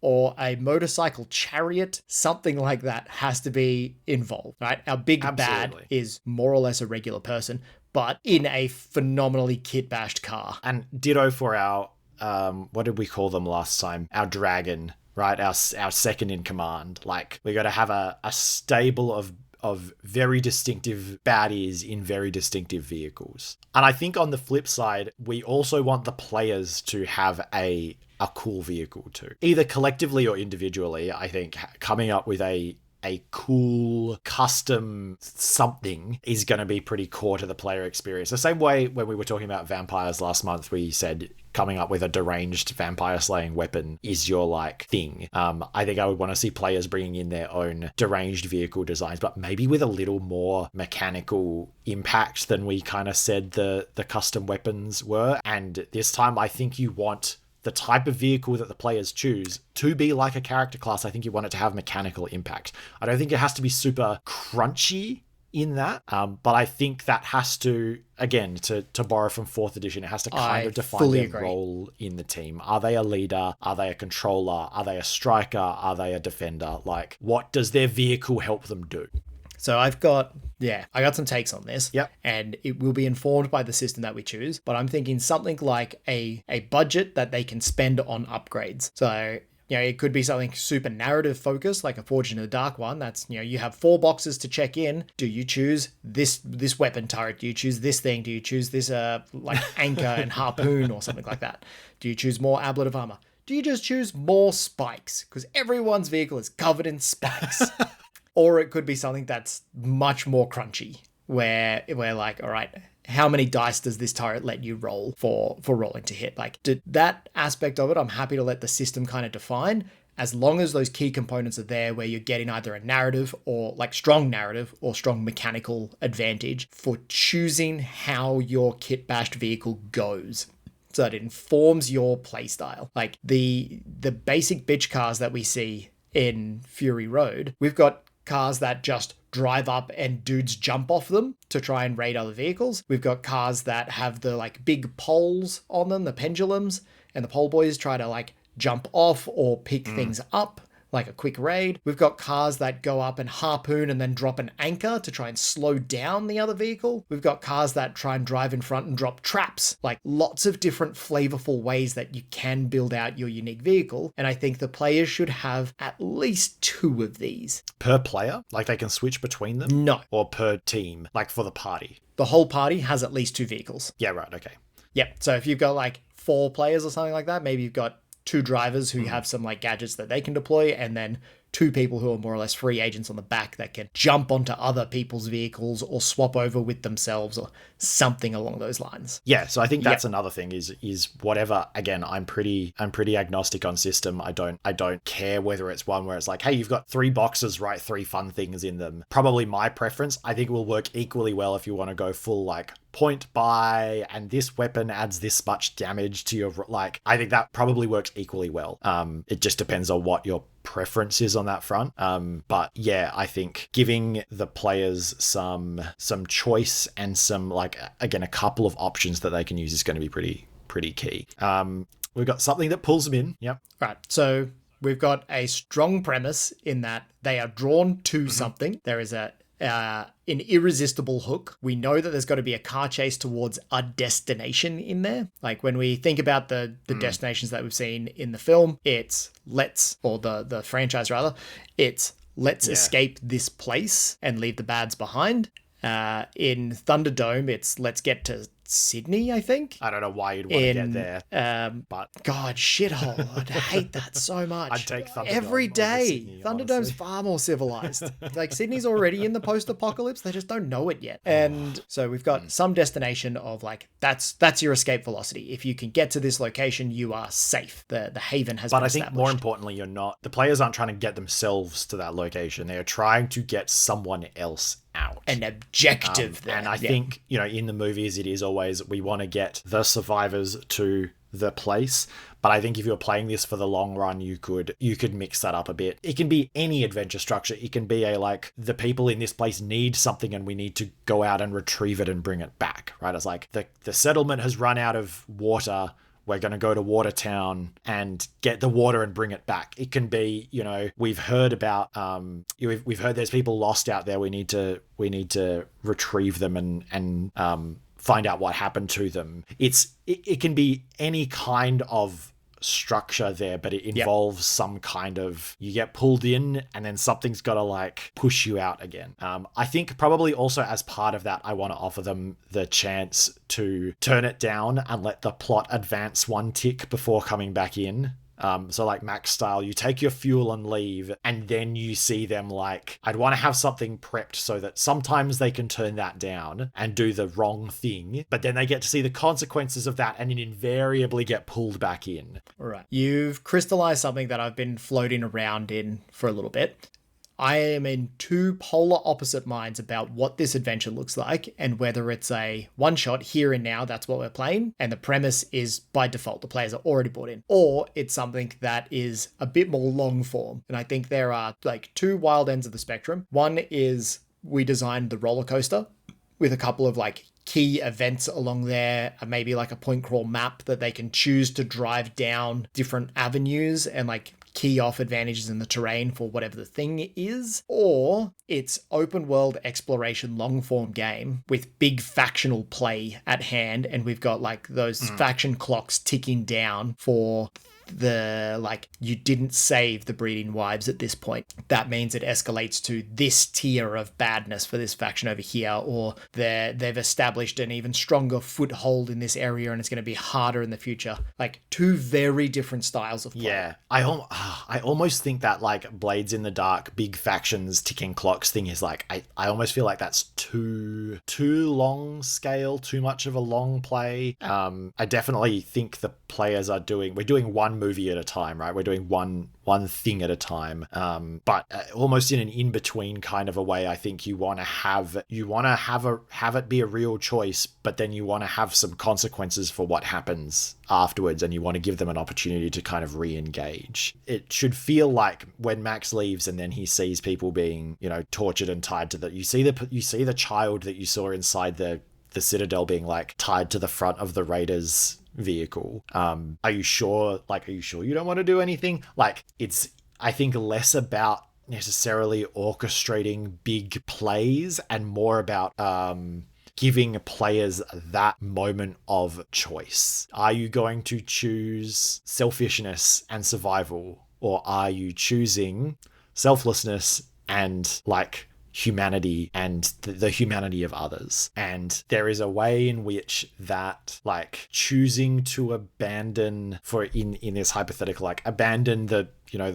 or a motorcycle chariot. Something like that has to be involved, right? Our big bad is more or less a regular person, but in a phenomenally kit-bashed car. And ditto for our, what did we call them last time? Our dragon, right? Our second in command. Like, we got to have a stable of very distinctive baddies in very distinctive vehicles. And I think on the flip side, we also want the players to have a cool vehicle too. Either collectively or individually, I think coming up with a a cool custom something is going to be pretty core to the player experience. The same way when we were talking about vampires last month, we said coming up with a deranged vampire slaying weapon is your like thing. I think I would want to see players bringing in their own deranged vehicle designs, but maybe with a little more mechanical impact than we kind of said the custom weapons were. And this time I think you want the type of vehicle that the players choose to be like a character class. I think you want it to have mechanical impact. I don't think it has to be super crunchy in that, but I think that has to, again, to borrow from 4th edition, it has to kind of define their role in the team. Are they a leader? Are they a controller? Are they a striker? Are they a defender? Like, what does their vehicle help them do? So I got some takes on this. Yep. And it will be informed by the system that we choose. But I'm thinking something like a budget that they can spend on upgrades. So, it could be something super narrative focused, like a Forged in the Dark one. That's, you have 4 boxes to check in. Do you choose this weapon turret? Do you choose this thing? Do you choose this like anchor and harpoon or something like that? Do you choose more ablet of armor? Do you just choose more spikes? Because everyone's vehicle is covered in spikes. Or it could be something that's much more crunchy, where we're like, all right, how many dice does this turret let you roll for rolling to hit? Like, that aspect of it, I'm happy to let the system kind of define, as long as those key components are there where you're getting either a narrative or like strong narrative or strong mechanical advantage for choosing how your kit bashed vehicle goes. So that it informs your playstyle. Like the basic bitch cars that we see in Fury Road, we've got cars that just drive up and dudes jump off them to try and raid other vehicles. We've got cars that have the like big poles on them, the pendulums, and the pole boys try to like jump off or pick things up, like a quick raid. We've got cars that go up and harpoon and then drop an anchor to try and slow down the other vehicle. We've got cars that try and drive in front and drop traps, like lots of different flavorful ways that you can build out your unique vehicle. And I think the players should have at least 2 of these. Per player? Like they can switch between them? No. Or per team? Like for the party? The whole party has at least 2 vehicles. Yeah, right, okay. Yep. So if you've got like 4 players or something like that, maybe you've got 2 drivers who have some like gadgets that they can deploy, and then 2 people who are more or less free agents on the back that can jump onto other people's vehicles or swap over with themselves or something along those lines. Yeah, so I think that's another thing is whatever. Again, I'm pretty agnostic on system. I don't care whether it's one where it's like, hey, you've got 3 boxes, write 3 fun things in them. Probably my preference. I think it will work equally well if you want to go full like point buy and this weapon adds this much damage to your, like, I think that probably works equally well. It just depends on what your preference is on that front. But yeah, I think giving the players some choice and some, like, again, a couple of options that they can use is going to be pretty key. We've got something that pulls them in. Yep. Right. So we've got a strong premise in that they are drawn to something. There is an irresistible hook. We know that there's got to be a car chase towards a destination in there. Like when we think about the destinations that we've seen in the film, it's the franchise rather, it's let's escape this place and leave the bads behind. In Thunderdome, it's let's get to Sydney, I think. I don't know why you'd want to get there. But God, shithole. I'd hate that so much. I'd take Thunderdome every day. Sydney, Thunderdome's honestly. far more civilized. Like Sydney's already in the post-apocalypse. They just don't know it yet. And so we've got some destination of like, that's your escape velocity. If you can get to this location, you are safe. The haven has been established. But I think more importantly, the players aren't trying to get themselves to that location. They are trying to get someone else out. An objective there. And I think, in the movies, it is always, we want to get the survivors to the place. But I think if you're playing this for the long run, you could mix that up a bit. It can be any adventure structure. It can be the people in this place need something and we need to go out and retrieve it and bring it back, right? It's like the settlement has run out of water. We're going to go to Watertown and get the water and bring it back. It can be, we've heard about, we've heard there's people lost out there. We need to retrieve them and find out what happened to them. It can be any kind of structure there, but it involves some kind of, you get pulled in and then something's got to push you out again. I think probably also as part of that, I want to offer them the chance to turn it down and let the plot advance 1 tick before coming back in So like Max style, you take your fuel and leave, and then you see them like, I'd want to have something prepped so that sometimes they can turn that down and do the wrong thing, but then they get to see the consequences of that and then invariably get pulled back in. All right. You've crystallized something that I've been floating around in for a little bit. I am in two polar opposite minds about what this adventure looks like and whether it's a one-shot here and now, that's what we're playing, and the premise is by default, the players are already bought in, or it's something that is a bit more long form. And I think there are like two wild ends of the spectrum. One is we designed the roller coaster with a couple of like key events along there, maybe like a point crawl map that they can choose to drive down different avenues and like key off advantages in the terrain for whatever the thing is, or it's open world exploration long form game with big factional play at hand, and we've got like those faction clocks ticking down for the like, you didn't save the breeding wives at this point. That means it escalates to this tier of badness for this faction over here, or they've established an even stronger foothold in this area and it's going to be harder in the future. Like two very different styles of play. Yeah, I almost think that like Blades in the Dark, big factions, ticking clocks thing is like, I almost feel like that's too long scale, too much of a long play. I definitely think the players we're doing one movie at a time, right? We're doing one thing at a time. But almost in an in-between kind of a way, I think you want to have it be a real choice, but then you want to have some consequences for what happens afterwards, and you want to give them an opportunity to kind of re-engage. It should feel like when Max leaves and then he sees people being, tortured and tied to you see the child that you saw inside the Citadel being like tied to the front of the Raiders vehicle. Are you sure you don't want to do anything? Like, it's, I think, less about necessarily orchestrating big plays and more about giving players that moment of choice. Are you going to choose selfishness and survival, or are you choosing selflessness and like humanity and the humanity of others? And there is a way in which that, like, choosing to abandon, for in this hypothetical, like abandon the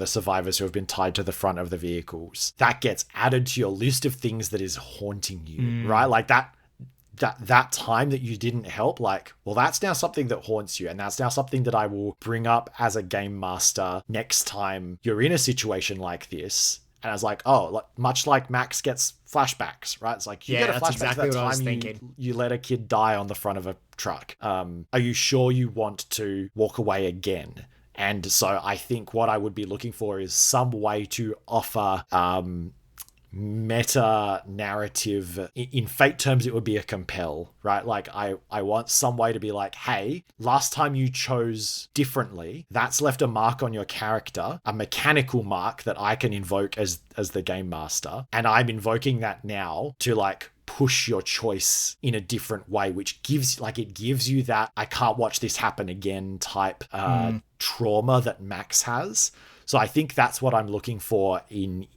survivors who have been tied to the front of the vehicles, that gets added to your list of things that is haunting you, right? Like that time that you didn't help, like, well, that's now something that haunts you, and that's now something that I will bring up as a game master next time you're in a situation like this. And I was like, oh, much like Max gets flashbacks, right? It's like, you get a flashback exactly to that time you let a kid die on the front of a truck. Are you sure you want to walk away again? And so I think what I would be looking for is some way to offer meta narrative. In Fate terms, it would be a compel, right? Like I want some way to be like, hey, last time you chose differently, that's left a mark on your character, a mechanical mark that I can invoke as the game master, and I'm invoking that now to like push your choice in a different way, which gives you that I can't watch this happen again type trauma that Max has. So I think that's what I'm looking for in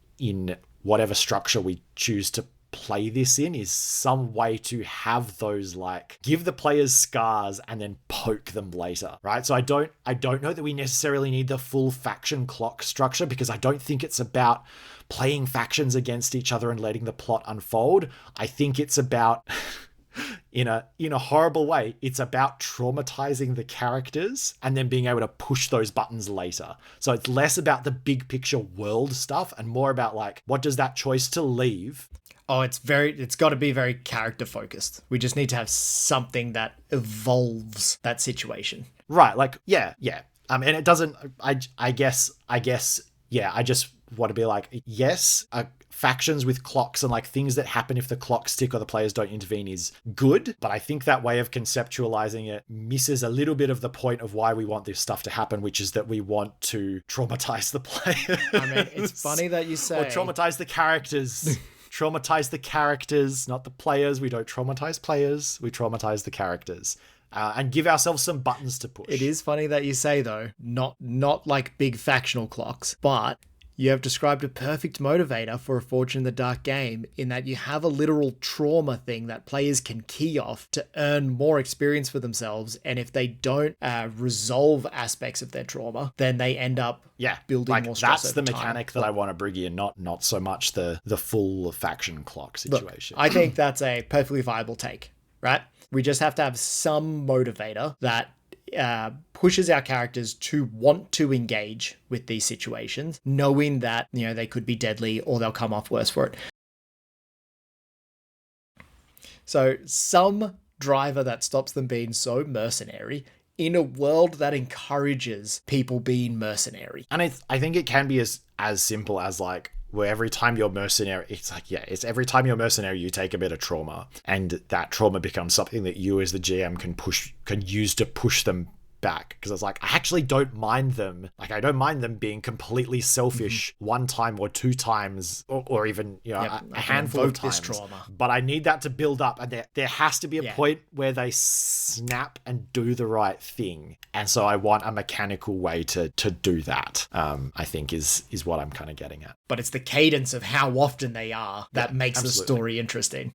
whatever structure we choose to play this in, is some way to have those, like, give the players scars and then poke them later, right? So I don't know that we necessarily need the full faction clock structure, because I don't think it's about playing factions against each other and letting the plot unfold. I think it's about in a horrible way, it's about traumatizing the characters and then being able to push those buttons later. So it's less about the big picture world stuff and more about, like, what does that choice to leave? Oh, it's got to be very character focused. We just need to have something that evolves that situation. Right. Like, yeah. And it doesn't, I guess, yeah, I just want to be like, yes, factions with clocks and like things that happen if the clocks tick or the players don't intervene is good, but I think that way of conceptualizing it misses a little bit of the point of why we want this stuff to happen, which is that we want to traumatize the players. I mean, it's funny that you say... Or traumatize the characters. Traumatize the characters, not the players. We don't traumatize players. We traumatize the characters. And give ourselves some buttons to push. It is funny that you say, though, not like big factional clocks, but You have described a perfect motivator for a Forged in the Dark game in that you have a literal trauma thing that players can key off to earn more experience for themselves, and if they don't resolve aspects of their trauma, then they end up building more stress. That's the mechanic that I want to bring in, not so much the full faction clock situation. Look, I think that's a perfectly viable take, right? We just have to have some motivator that pushes our characters to want to engage with these situations, knowing that, they could be deadly or they'll come off worse for it. So some driver that stops them being so mercenary in a world that encourages people being mercenary. And I think it can be as simple as like, where every time you're mercenary, it's every time you're mercenary, you take a bit of trauma, and that trauma becomes something that you as the GM can use to push them back. Because it's like, I actually don't mind them. Like, I don't mind them being completely selfish one time or two times, or even, a handful of times. Trauma. But I need that to build up, and there has to be a point where they snap and do the right thing. And so I want a mechanical way to do that, I think is what I'm kind of getting at. But it's the cadence of how often they are that makes the story interesting.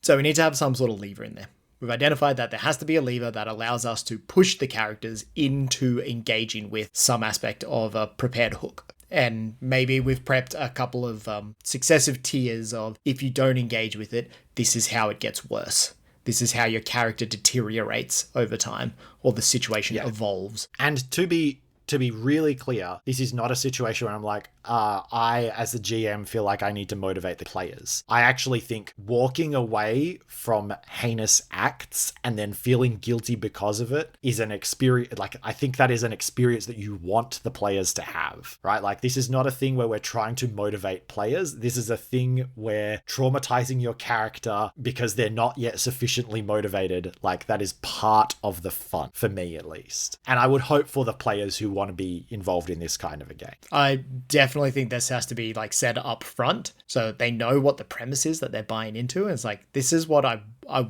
So we need to have some sort of lever in there. We've identified that there has to be a lever that allows us to push the characters into engaging with some aspect of a prepared hook. And maybe we've prepped a couple of successive tiers of, if you don't engage with it, this is how it gets worse. This is how your character deteriorates over time, or the situation evolves. And to be really clear, this is not a situation where I'm like, I, as the GM, feel like I need to motivate the players. I actually think walking away from heinous acts and then feeling guilty because of it is an experience. Like, I think that is an experience that you want the players to have, right? Like, this is not a thing where we're trying to motivate players. This is a thing where traumatizing your character because they're not yet sufficiently motivated, like, that is part of the fun, for me at least. And I would hope for the players who want to be involved in this kind of a game. I definitely think this has to be like said up front so they know what the premise is that they're buying into. And it's like, this is what I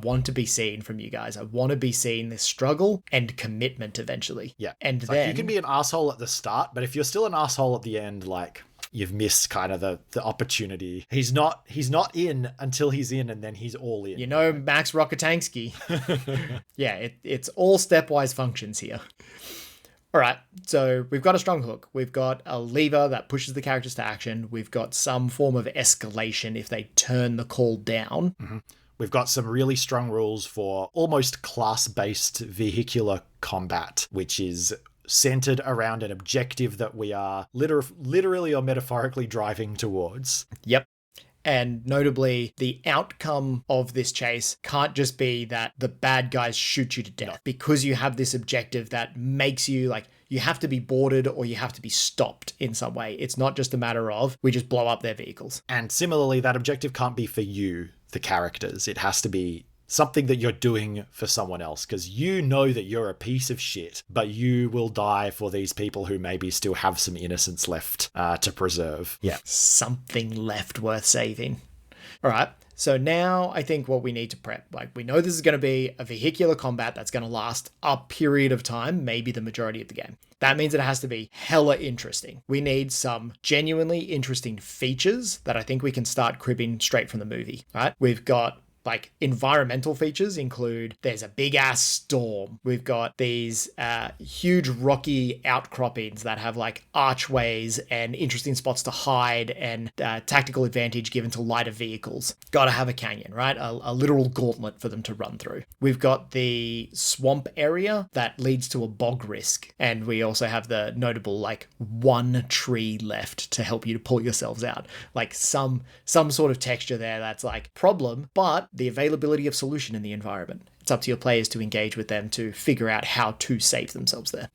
want to be seeing from you guys. I want to be seeing this struggle and commitment eventually. Yeah. And it's then like, you can be an asshole at the start, but if you're still an asshole at the end, like, you've missed kind of the opportunity. He's not in until he's in, and then he's all in. Max Rockatansky. Yeah, it's all stepwise functions here. All right, so we've got a strong hook. We've got a lever that pushes the characters to action. We've got some form of escalation if they turn the call down. Mm-hmm. We've got some really strong rules for almost class-based vehicular combat, which is centered around an objective that we are literally or metaphorically driving towards. Yep. And notably, the outcome of this chase can't just be that the bad guys shoot you to death, because you have this objective that makes you like, you have to be boarded or you have to be stopped in some way. It's not just a matter of, we just blow up their vehicles. And similarly, that objective can't be for you, the characters. It has to be something that you're doing for someone else, because you know that you're a piece of shit, but you will die for these people who maybe still have some innocence left to preserve. Yeah. Something left worth saving. All right. So now I think what we need to prep, like, we know this is going to be a vehicular combat that's going to last a period of time, maybe the majority of the game. That means it has to be hella interesting. We need some genuinely interesting features that I think we can start cribbing straight from the movie, right? We've got like environmental features include, there's a big ass storm. We've got these huge rocky outcroppings that have like archways and interesting spots to hide, and tactical advantage given to lighter vehicles. Gotta have a canyon, right? A literal gauntlet for them to run through. We've got the swamp area that leads to a bog risk. And we also have the notable like one tree left to help you to pull yourselves out. Like some sort of texture there that's like problem, but the availability of solution in the environment. It's up to your players to engage with them to figure out how to save themselves there.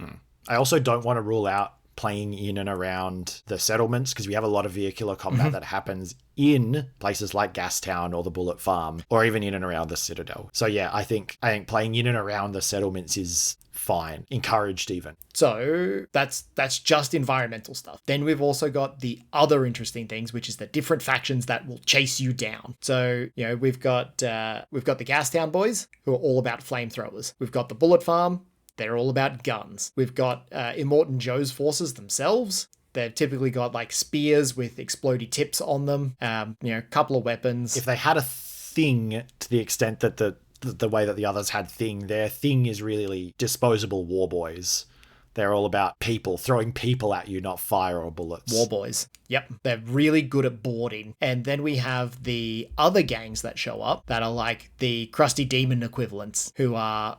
I also don't want to rule out playing in and around the settlements, because we have a lot of vehicular combat that happens in places like Gastown or the Bullet Farm, or even in and around the Citadel. So yeah, I think playing in and around the settlements is fine, encouraged even. So that's just environmental stuff. Then we've also got the other interesting things, which is the different factions that will chase you down. So, we've got the Gastown boys, who are all about flamethrowers. We've got the Bullet Farm. They're all about guns. We've got Immortan Joe's forces themselves. They've typically got like spears with explodey tips on them, a couple of weapons. If they had a thing to the extent that the way that the others had thing, their thing is really disposable war boys. They're all about people, throwing people at you, not fire or bullets. War boys. Yep. They're really good at boarding. And then we have the other gangs that show up that are like the crusty demon equivalents who are,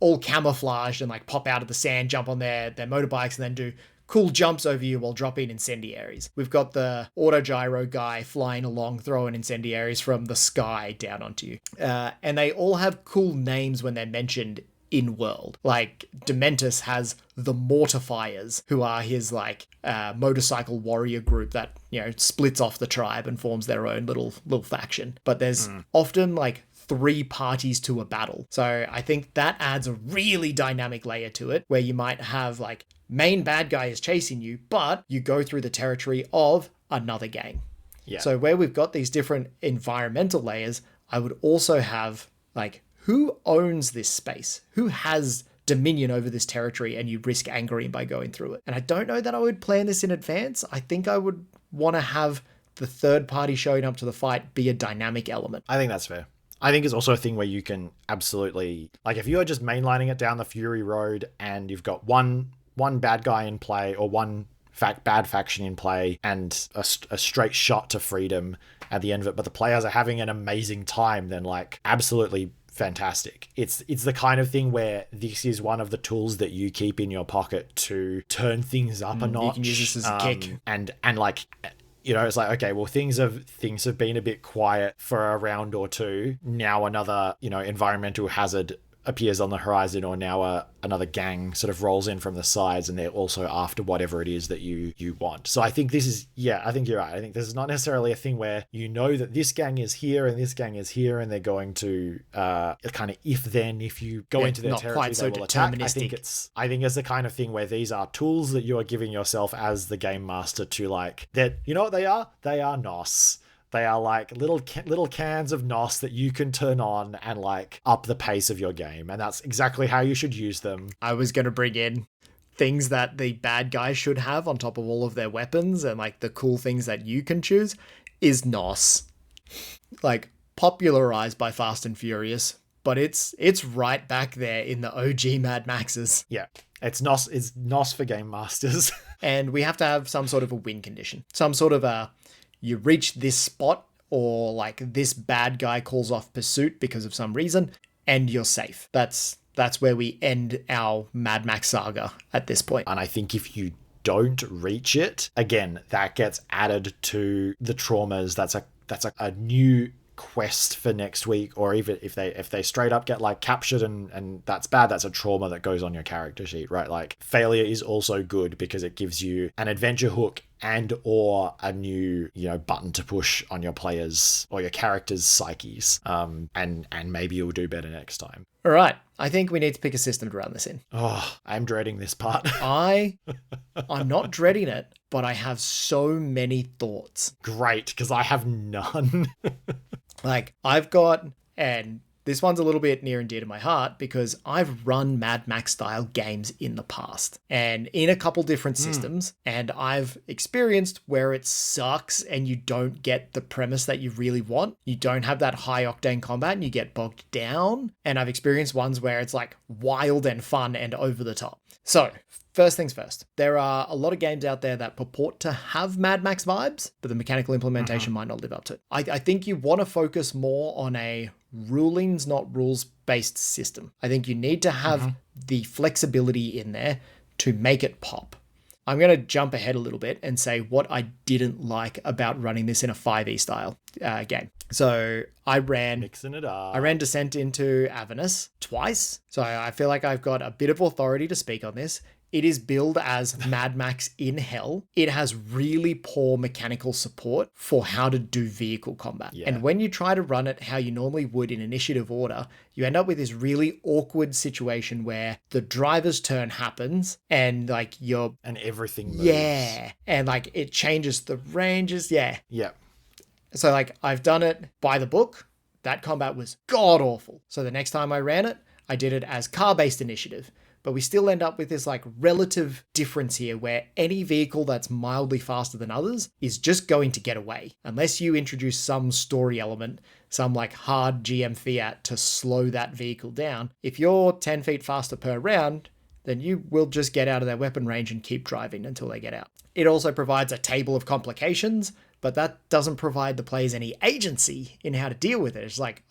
all camouflaged and like pop out of the sand, jump on their motorbikes and then do cool jumps over you while dropping incendiaries. We've got the autogyro guy flying along, throwing incendiaries from the sky down onto you. And they all have cool names when they're mentioned in world. Like Dementus has the Mortifiers, who are his like motorcycle warrior group that splits off the tribe and forms their own little faction. But there's often like 3 parties to a battle, so I think that adds a really dynamic layer to it, where you might have like main bad guy is chasing you, but you go through the territory of another gang. Yeah. So where we've got these different environmental layers, I would also have like, who owns this space? Who has dominion over this territory, and you risk angering by going through it? And I don't know that I would plan this in advance. I think I would want to have the third party showing up to the fight be a dynamic element. I think that's fair. I think it's also a thing where you can absolutely, like if you are just mainlining it down the Fury Road and you've got one bad guy in play or one bad faction in play and a straight shot to freedom at the end of it, but the players are having an amazing time, then like absolutely fantastic. It's the kind of thing where this is one of the tools that you keep in your pocket to turn things up a notch. You can use this as a kick. And like, it's like, okay, well, things have been a bit quiet for a round or two. Now another, environmental hazard appears on the horizon, or now another gang sort of rolls in from the sides and they're also after whatever it is that you want. So I think this is, I think you're right. I think this is not necessarily a thing where that this gang is here and this gang is here and they're going to kind of if you go into their territory, they will attack. I think it's the kind of thing where these are tools that you are giving yourself as the game master to like, that, you know what they are? They are NOS. They are like little cans of NOS that you can turn on and like up the pace of your game. And that's exactly how you should use them. I was going to bring in things that the bad guys should have on top of all of their weapons, and like the cool things that you can choose is NOS. Like popularized by Fast and Furious, but it's right back there in the OG Mad Maxes. Yeah. It's NOS for game masters. And we have to have some sort of a win condition. Some sort of you reach this spot, or like this bad guy calls off pursuit because of some reason, and you're safe. That's where we end our Mad Max saga at this point. And I think if you don't reach it, again, that gets added to the traumas. That's a new quest for next week, or even if they straight up get like captured and that's bad, that's a trauma that goes on your character sheet, right? Like failure is also good because it gives you an adventure hook and or a new button to push on your players or your characters' psyches, and maybe you'll do better next time. All right, I think we need to pick a system to run this in. I'm dreading this part. I'm not dreading it, but I have so many thoughts. Great, because I have none. Like I've got, and this one's a little bit near and dear to my heart because I've run Mad Max style games in the past and in a couple different systems, and I've experienced where it sucks and you don't get the premise that you really want. You don't have that high octane combat and you get bogged down. And I've experienced ones where it's like wild and fun and over the top. So first things first, there are a lot of games out there that purport to have Mad Max vibes, but the mechanical implementation might not live up to it. I think you want to focus more on a rulings, not rules-based system. I think you need to have the flexibility in there to make it pop. I'm going to jump ahead a little bit and say what I didn't like about running this in a 5e style game. So I ran Descent into Avernus twice. So I feel like I've got a bit of authority to speak on this. It is billed as Mad Max in Hell. It has really poor mechanical support for how to do vehicle combat. Yeah. And when you try to run it how you normally would in initiative order, you end up with this really awkward situation where the driver's turn happens and like and everything moves. Yeah. And like it changes the ranges. Yeah. Yeah. So like I've done it by the book. That combat was god awful. So the next time I ran it, I did it as car-based initiative. But we still end up with this like relative difference here where any vehicle that's mildly faster than others is just going to get away. Unless you introduce some story element, some like hard GM fiat to slow that vehicle down. If you're 10 feet faster per round, then you will just get out of their weapon range and keep driving until they get out. It also provides a table of complications, but that doesn't provide the players any agency in how to deal with it. It's like,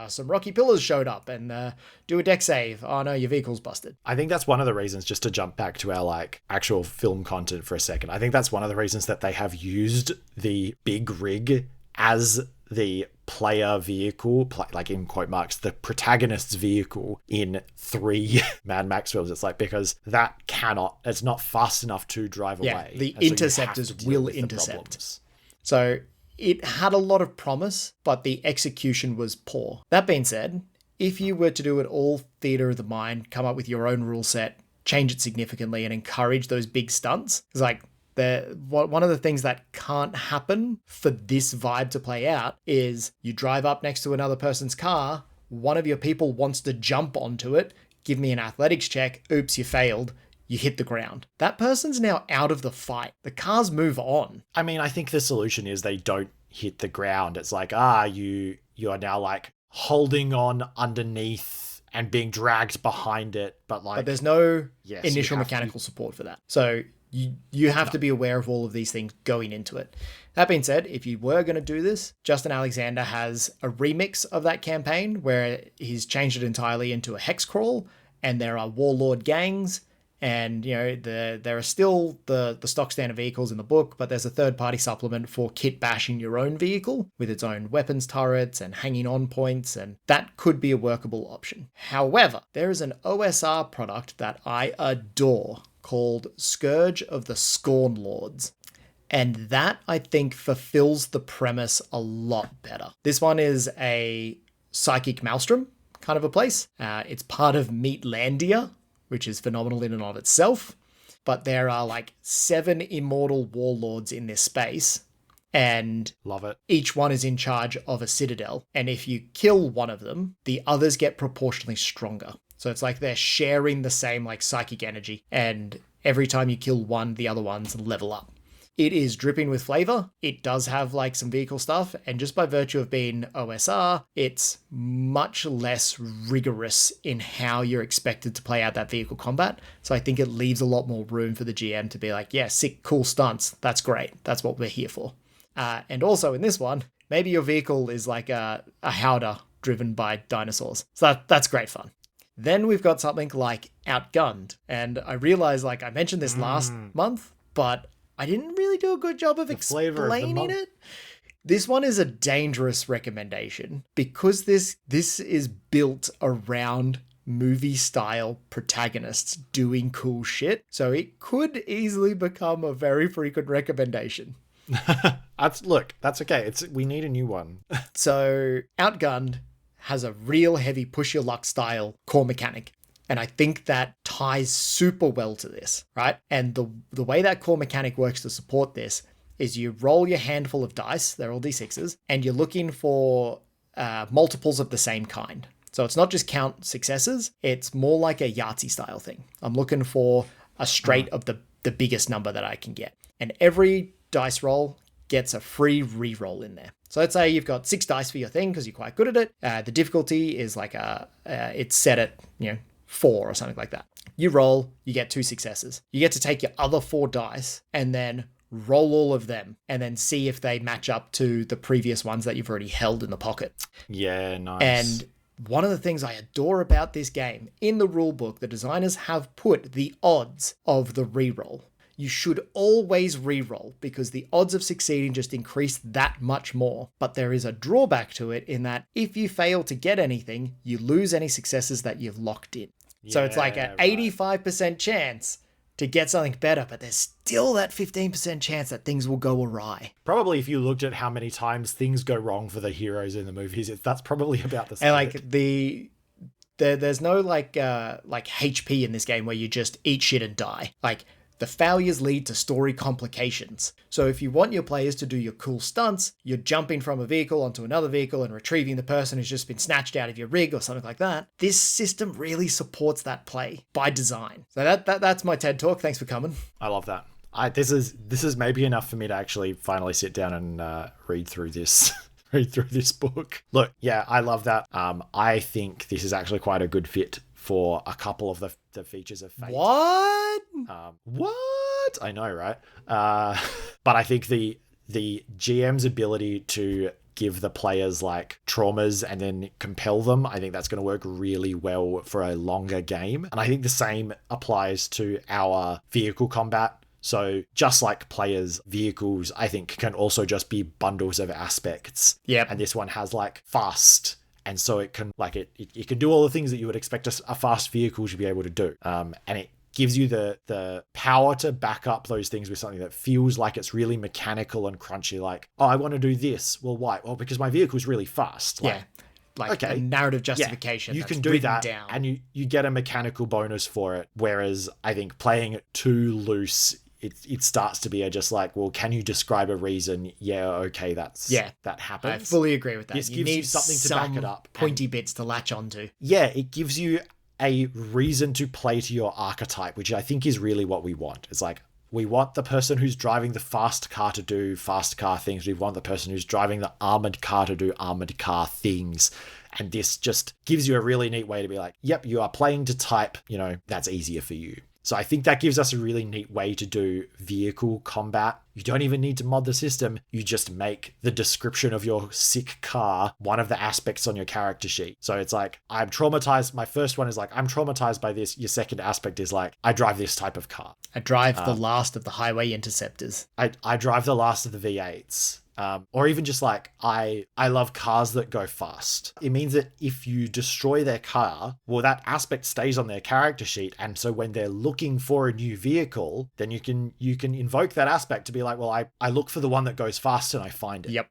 some rocky pillars showed up and do a deck save. Oh no, your vehicle's busted. I think that's one of the reasons, just to jump back to our like actual film content for a second, I think that's one of the reasons that they have used the big rig as the player vehicle, like in quote marks, the protagonist's vehicle in 3 Mad Max films. It's like, because it's not fast enough to drive away. The interceptors will intercept. So it had a lot of promise, but the execution was poor. That being said, if you were to do it all theater of the mind, come up with your own rule set, change it significantly, and encourage those big stunts, it's like one of the things that can't happen for this vibe to play out is you drive up next to another person's car, one of your people wants to jump onto it, give me an athletics check, oops, you failed. You hit the ground. That person's now out of the fight. The cars move on. I mean, I think the solution is they don't hit the ground. It's like, you are now like holding on underneath and being dragged behind it. But there's no initial mechanical support for that. So you have to be aware of all of these things going into it. That being said, if you were going to do this, Justin Alexander has a remix of that campaign where he's changed it entirely into a hex crawl, and there are warlord gangs. And, there are still the stock standard vehicles in the book, but there's a third-party supplement for kit bashing your own vehicle with its own weapons turrets and hanging on points, and that could be a workable option. However, there is an OSR product that I adore called Scourge of the Scorn Lords. And that, I think, fulfills the premise a lot better. This one is a psychic maelstrom kind of a place. It's part of Meatlandia, which is phenomenal in and of itself. But there are like 7 immortal warlords in this space. And love it. Each one is in charge of a citadel. And if you kill one of them, the others get proportionally stronger. So it's like they're sharing the same like psychic energy. And every time you kill one, the other ones level up. It is dripping with flavor. It does have like some vehicle stuff. And just by virtue of being OSR, it's much less rigorous in how you're expected to play out that vehicle combat. So I think it leaves a lot more room for the GM to be like, yeah, sick, cool stunts. That's great. That's what we're here for. And also in this one, maybe your vehicle is like a howdah driven by dinosaurs. So that's great fun. Then we've got something like Outgunned. And I realized like I mentioned this last month, but I didn't really do a good job of explaining it. This one is a dangerous recommendation because this is built around movie-style protagonists doing cool shit. So it could easily become a very frequent recommendation. That's okay. We need a new one. So Outgunned has a real heavy push your luck style core mechanic. And I think that ties super well to this, right? And the way that core mechanic works to support this is you roll your handful of dice, they're all D6s, and you're looking for multiples of the same kind. So it's not just count successes, it's more like a Yahtzee style thing. I'm looking for a straight of the biggest number that I can get. And every dice roll gets a free re-roll in there. So let's say you've got 6 dice for your thing because you're quite good at it. The difficulty is like it's set at 4 or something like that. You roll, you get 2 successes. You get to take your other 4 dice and then roll all of them and then see if they match up to the previous ones that you've already held in the pocket. Yeah, nice. And one of the things I adore about this game, in the rulebook, the designers have put the odds of the reroll. You should always reroll because the odds of succeeding just increase that much more. But there is a drawback to it in that if you fail to get anything, you lose any successes that you've locked in. So it's like an 85% chance to get something better, but there's still that 15% chance that things will go awry. Probably if you looked at how many times things go wrong for the heroes in the movies, that's probably about the same. And like there's no like HP in this game where you just eat shit and die. Like The failures lead to story complications. So if you want your players to do your cool stunts, you're jumping from a vehicle onto another vehicle and retrieving the person who's just been snatched out of your rig or something like that, this system really supports that play by design. So that's my TED Talk. Thanks for coming. I love that. This is maybe enough for me to actually finally sit down and read through this. Read through this book. Look, yeah, I love that. I think this is actually quite a good fit for a couple of the features of Fate. What? What? I know, right? But I think the GM's ability to give the players like traumas and then compel them, I think that's going to work really well for a longer game. And I think the same applies to our vehicle combat. So just like players' vehicles, I think can also just be bundles of aspects. Yeah. And this one has like fast. And so it can like it can do all the things that you would expect a fast vehicle to be able to do. And it gives you the power to back up those things with something that feels like it's really mechanical and crunchy. Like, oh, I want to do this. Well, why? Well, because my vehicle is really fast. Like, like a narrative justification. Yeah, you can do that down. And you get a mechanical bonus for it. Whereas I think playing it too loose, it starts to be just like, well, can you describe a reason? Yeah, okay, that happens. I fully agree with that. This gives you something to back it up. Pointy bits to latch onto. Yeah, it gives you a reason to play to your archetype, which I think is really what we want. It's like, we want the person who's driving the fast car to do fast car things. We want the person who's driving the armored car to do armored car things. And this just gives you a really neat way to be like, yep, you are playing to type, that's easier for you. So I think that gives us a really neat way to do vehicle combat. You don't even need to mod the system. You just make the description of your sick car one of the aspects on your character sheet. So it's like, I'm traumatized. My first one is like, I'm traumatized by this. Your second aspect is like, I drive this type of car. I drive the last of the highway interceptors. I drive the last of the V8s. Or even just like, I love cars that go fast. It means that if you destroy their car, well, that aspect stays on their character sheet. And so when they're looking for a new vehicle, then you can invoke that aspect to be like, well, I look for the one that goes fast and I find it. Yep.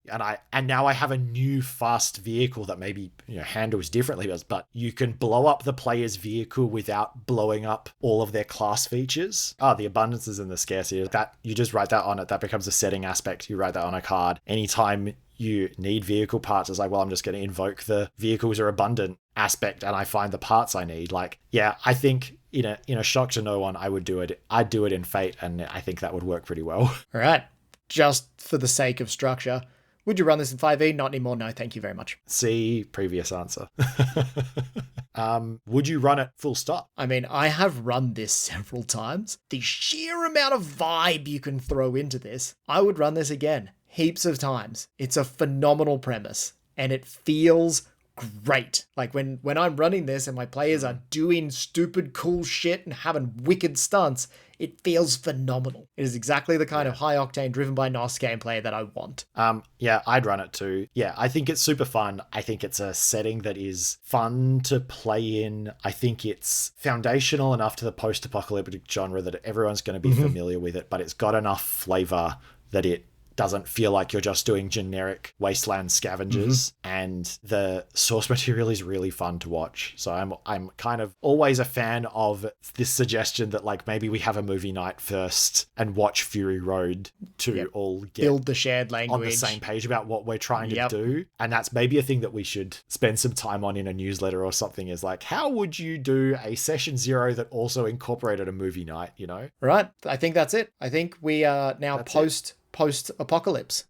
And now I have a new fast vehicle that maybe handles differently, but you can blow up the player's vehicle without blowing up all of their class features. The abundances and the scarcity, that you just write that on it. That becomes a setting aspect. You write that on a card. Anytime you need vehicle parts, it's like, well, I'm just going to invoke the vehicles are abundant aspect and I find the parts I need. Like, yeah, I think in a shock to no one, I would do it. I'd do it in Fate, and I think that would work pretty well. All right. Just for the sake of structure, would you run this in 5e? Not anymore. No, thank you very much. See previous answer. Would you run it full stop? I mean, I have run this several times. The sheer amount of vibe you can throw into this, I would run this again. Heaps of times. It's a phenomenal premise and it feels great. Like when I'm running this and my players are doing stupid cool shit and having wicked stunts, it feels phenomenal. It is exactly the kind of high octane driven by NOS gameplay that I want. Yeah, I'd run it too. Yeah, I think it's super fun. I think it's a setting that is fun to play in. I think it's foundational enough to the post-apocalyptic genre that everyone's going to be familiar with it, but it's got enough flavor that it doesn't feel like you're just doing generic wasteland scavengers, and the source material is really fun to watch. So I'm kind of always a fan of this suggestion that like maybe we have a movie night first and watch Fury Road to all build the shared language on the same page about what we're trying to do. And that's maybe a thing that we should spend some time on in a newsletter or something, is like, how would you do a session 0 that also incorporated a movie night, Right. I think that's it. I think we are now post-apocalypse.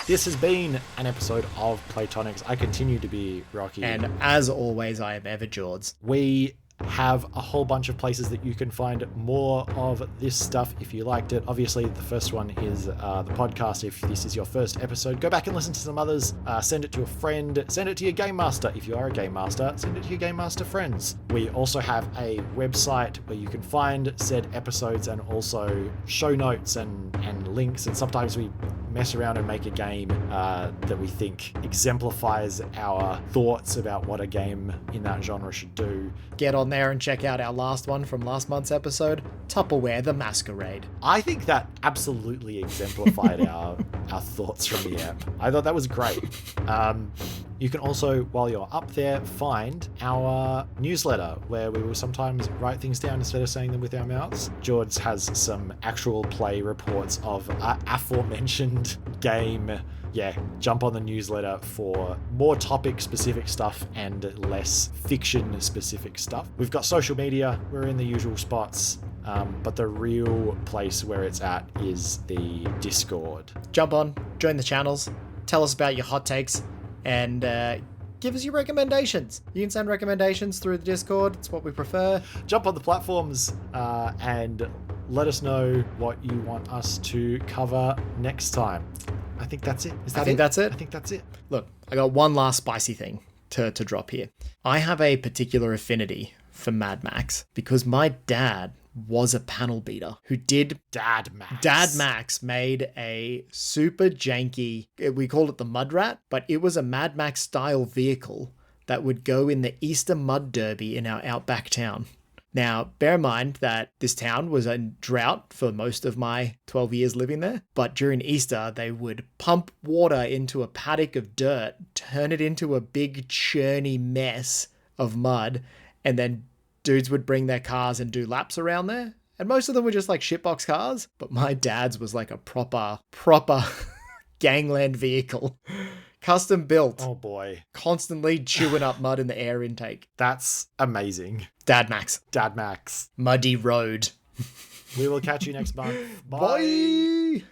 This has been an episode of Platonics. I continue to be Rocky. And as always, I am ever Jords. We have a whole bunch of places that you can find more of this stuff if you liked it. Obviously, the first one is the podcast. If this is your first episode, go back and listen to some others. Send it to a friend. Send it to your game master. If you are a game master, send it to your game master friends. We also have a website where you can find said episodes and also show notes and links. And sometimes we mess around and make a game that we think exemplifies our thoughts about what a game in that genre should do, get on there and check out our last one from last month's episode, Tupperware the Masquerade. I think that absolutely exemplified our thoughts from the app. I thought that was great. You can also, while you're up there, find our newsletter where we will sometimes write things down instead of saying them with our mouths. Jords has some actual play reports of aforementioned game. Yeah, jump on the newsletter for more topic-specific stuff and less fiction-specific stuff. We've got social media. We're in the usual spots. But the real place where it's at is the Discord. Jump on, join the channels, tell us about your hot takes, and give us your recommendations. You can send recommendations through the Discord. It's what we prefer. Jump on the platforms and let us know what you want us to cover next time. I think that's it. I think that's it. I think that's it. Look, I got one last spicy thing to drop here. I have a particular affinity for Mad Max because my dad was a panel beater who did... Dad Max. Dad Max made a super janky, we called it the Mud Rat, but it was a Mad Max style vehicle that would go in the Easter Mud Derby in our outback town. Now, bear in mind that this town was in drought for most of my 12 years living there, but during Easter, they would pump water into a paddock of dirt, turn it into a big churny mess of mud, and then dudes would bring their cars and do laps around there. And most of them were just like shitbox cars, but my dad's was like a proper gangland vehicle. Custom built. Oh boy. Constantly chewing up mud in the air intake. That's amazing. Dad Max. Dad Max. Muddy Road. We will catch you next month. Bye. Bye.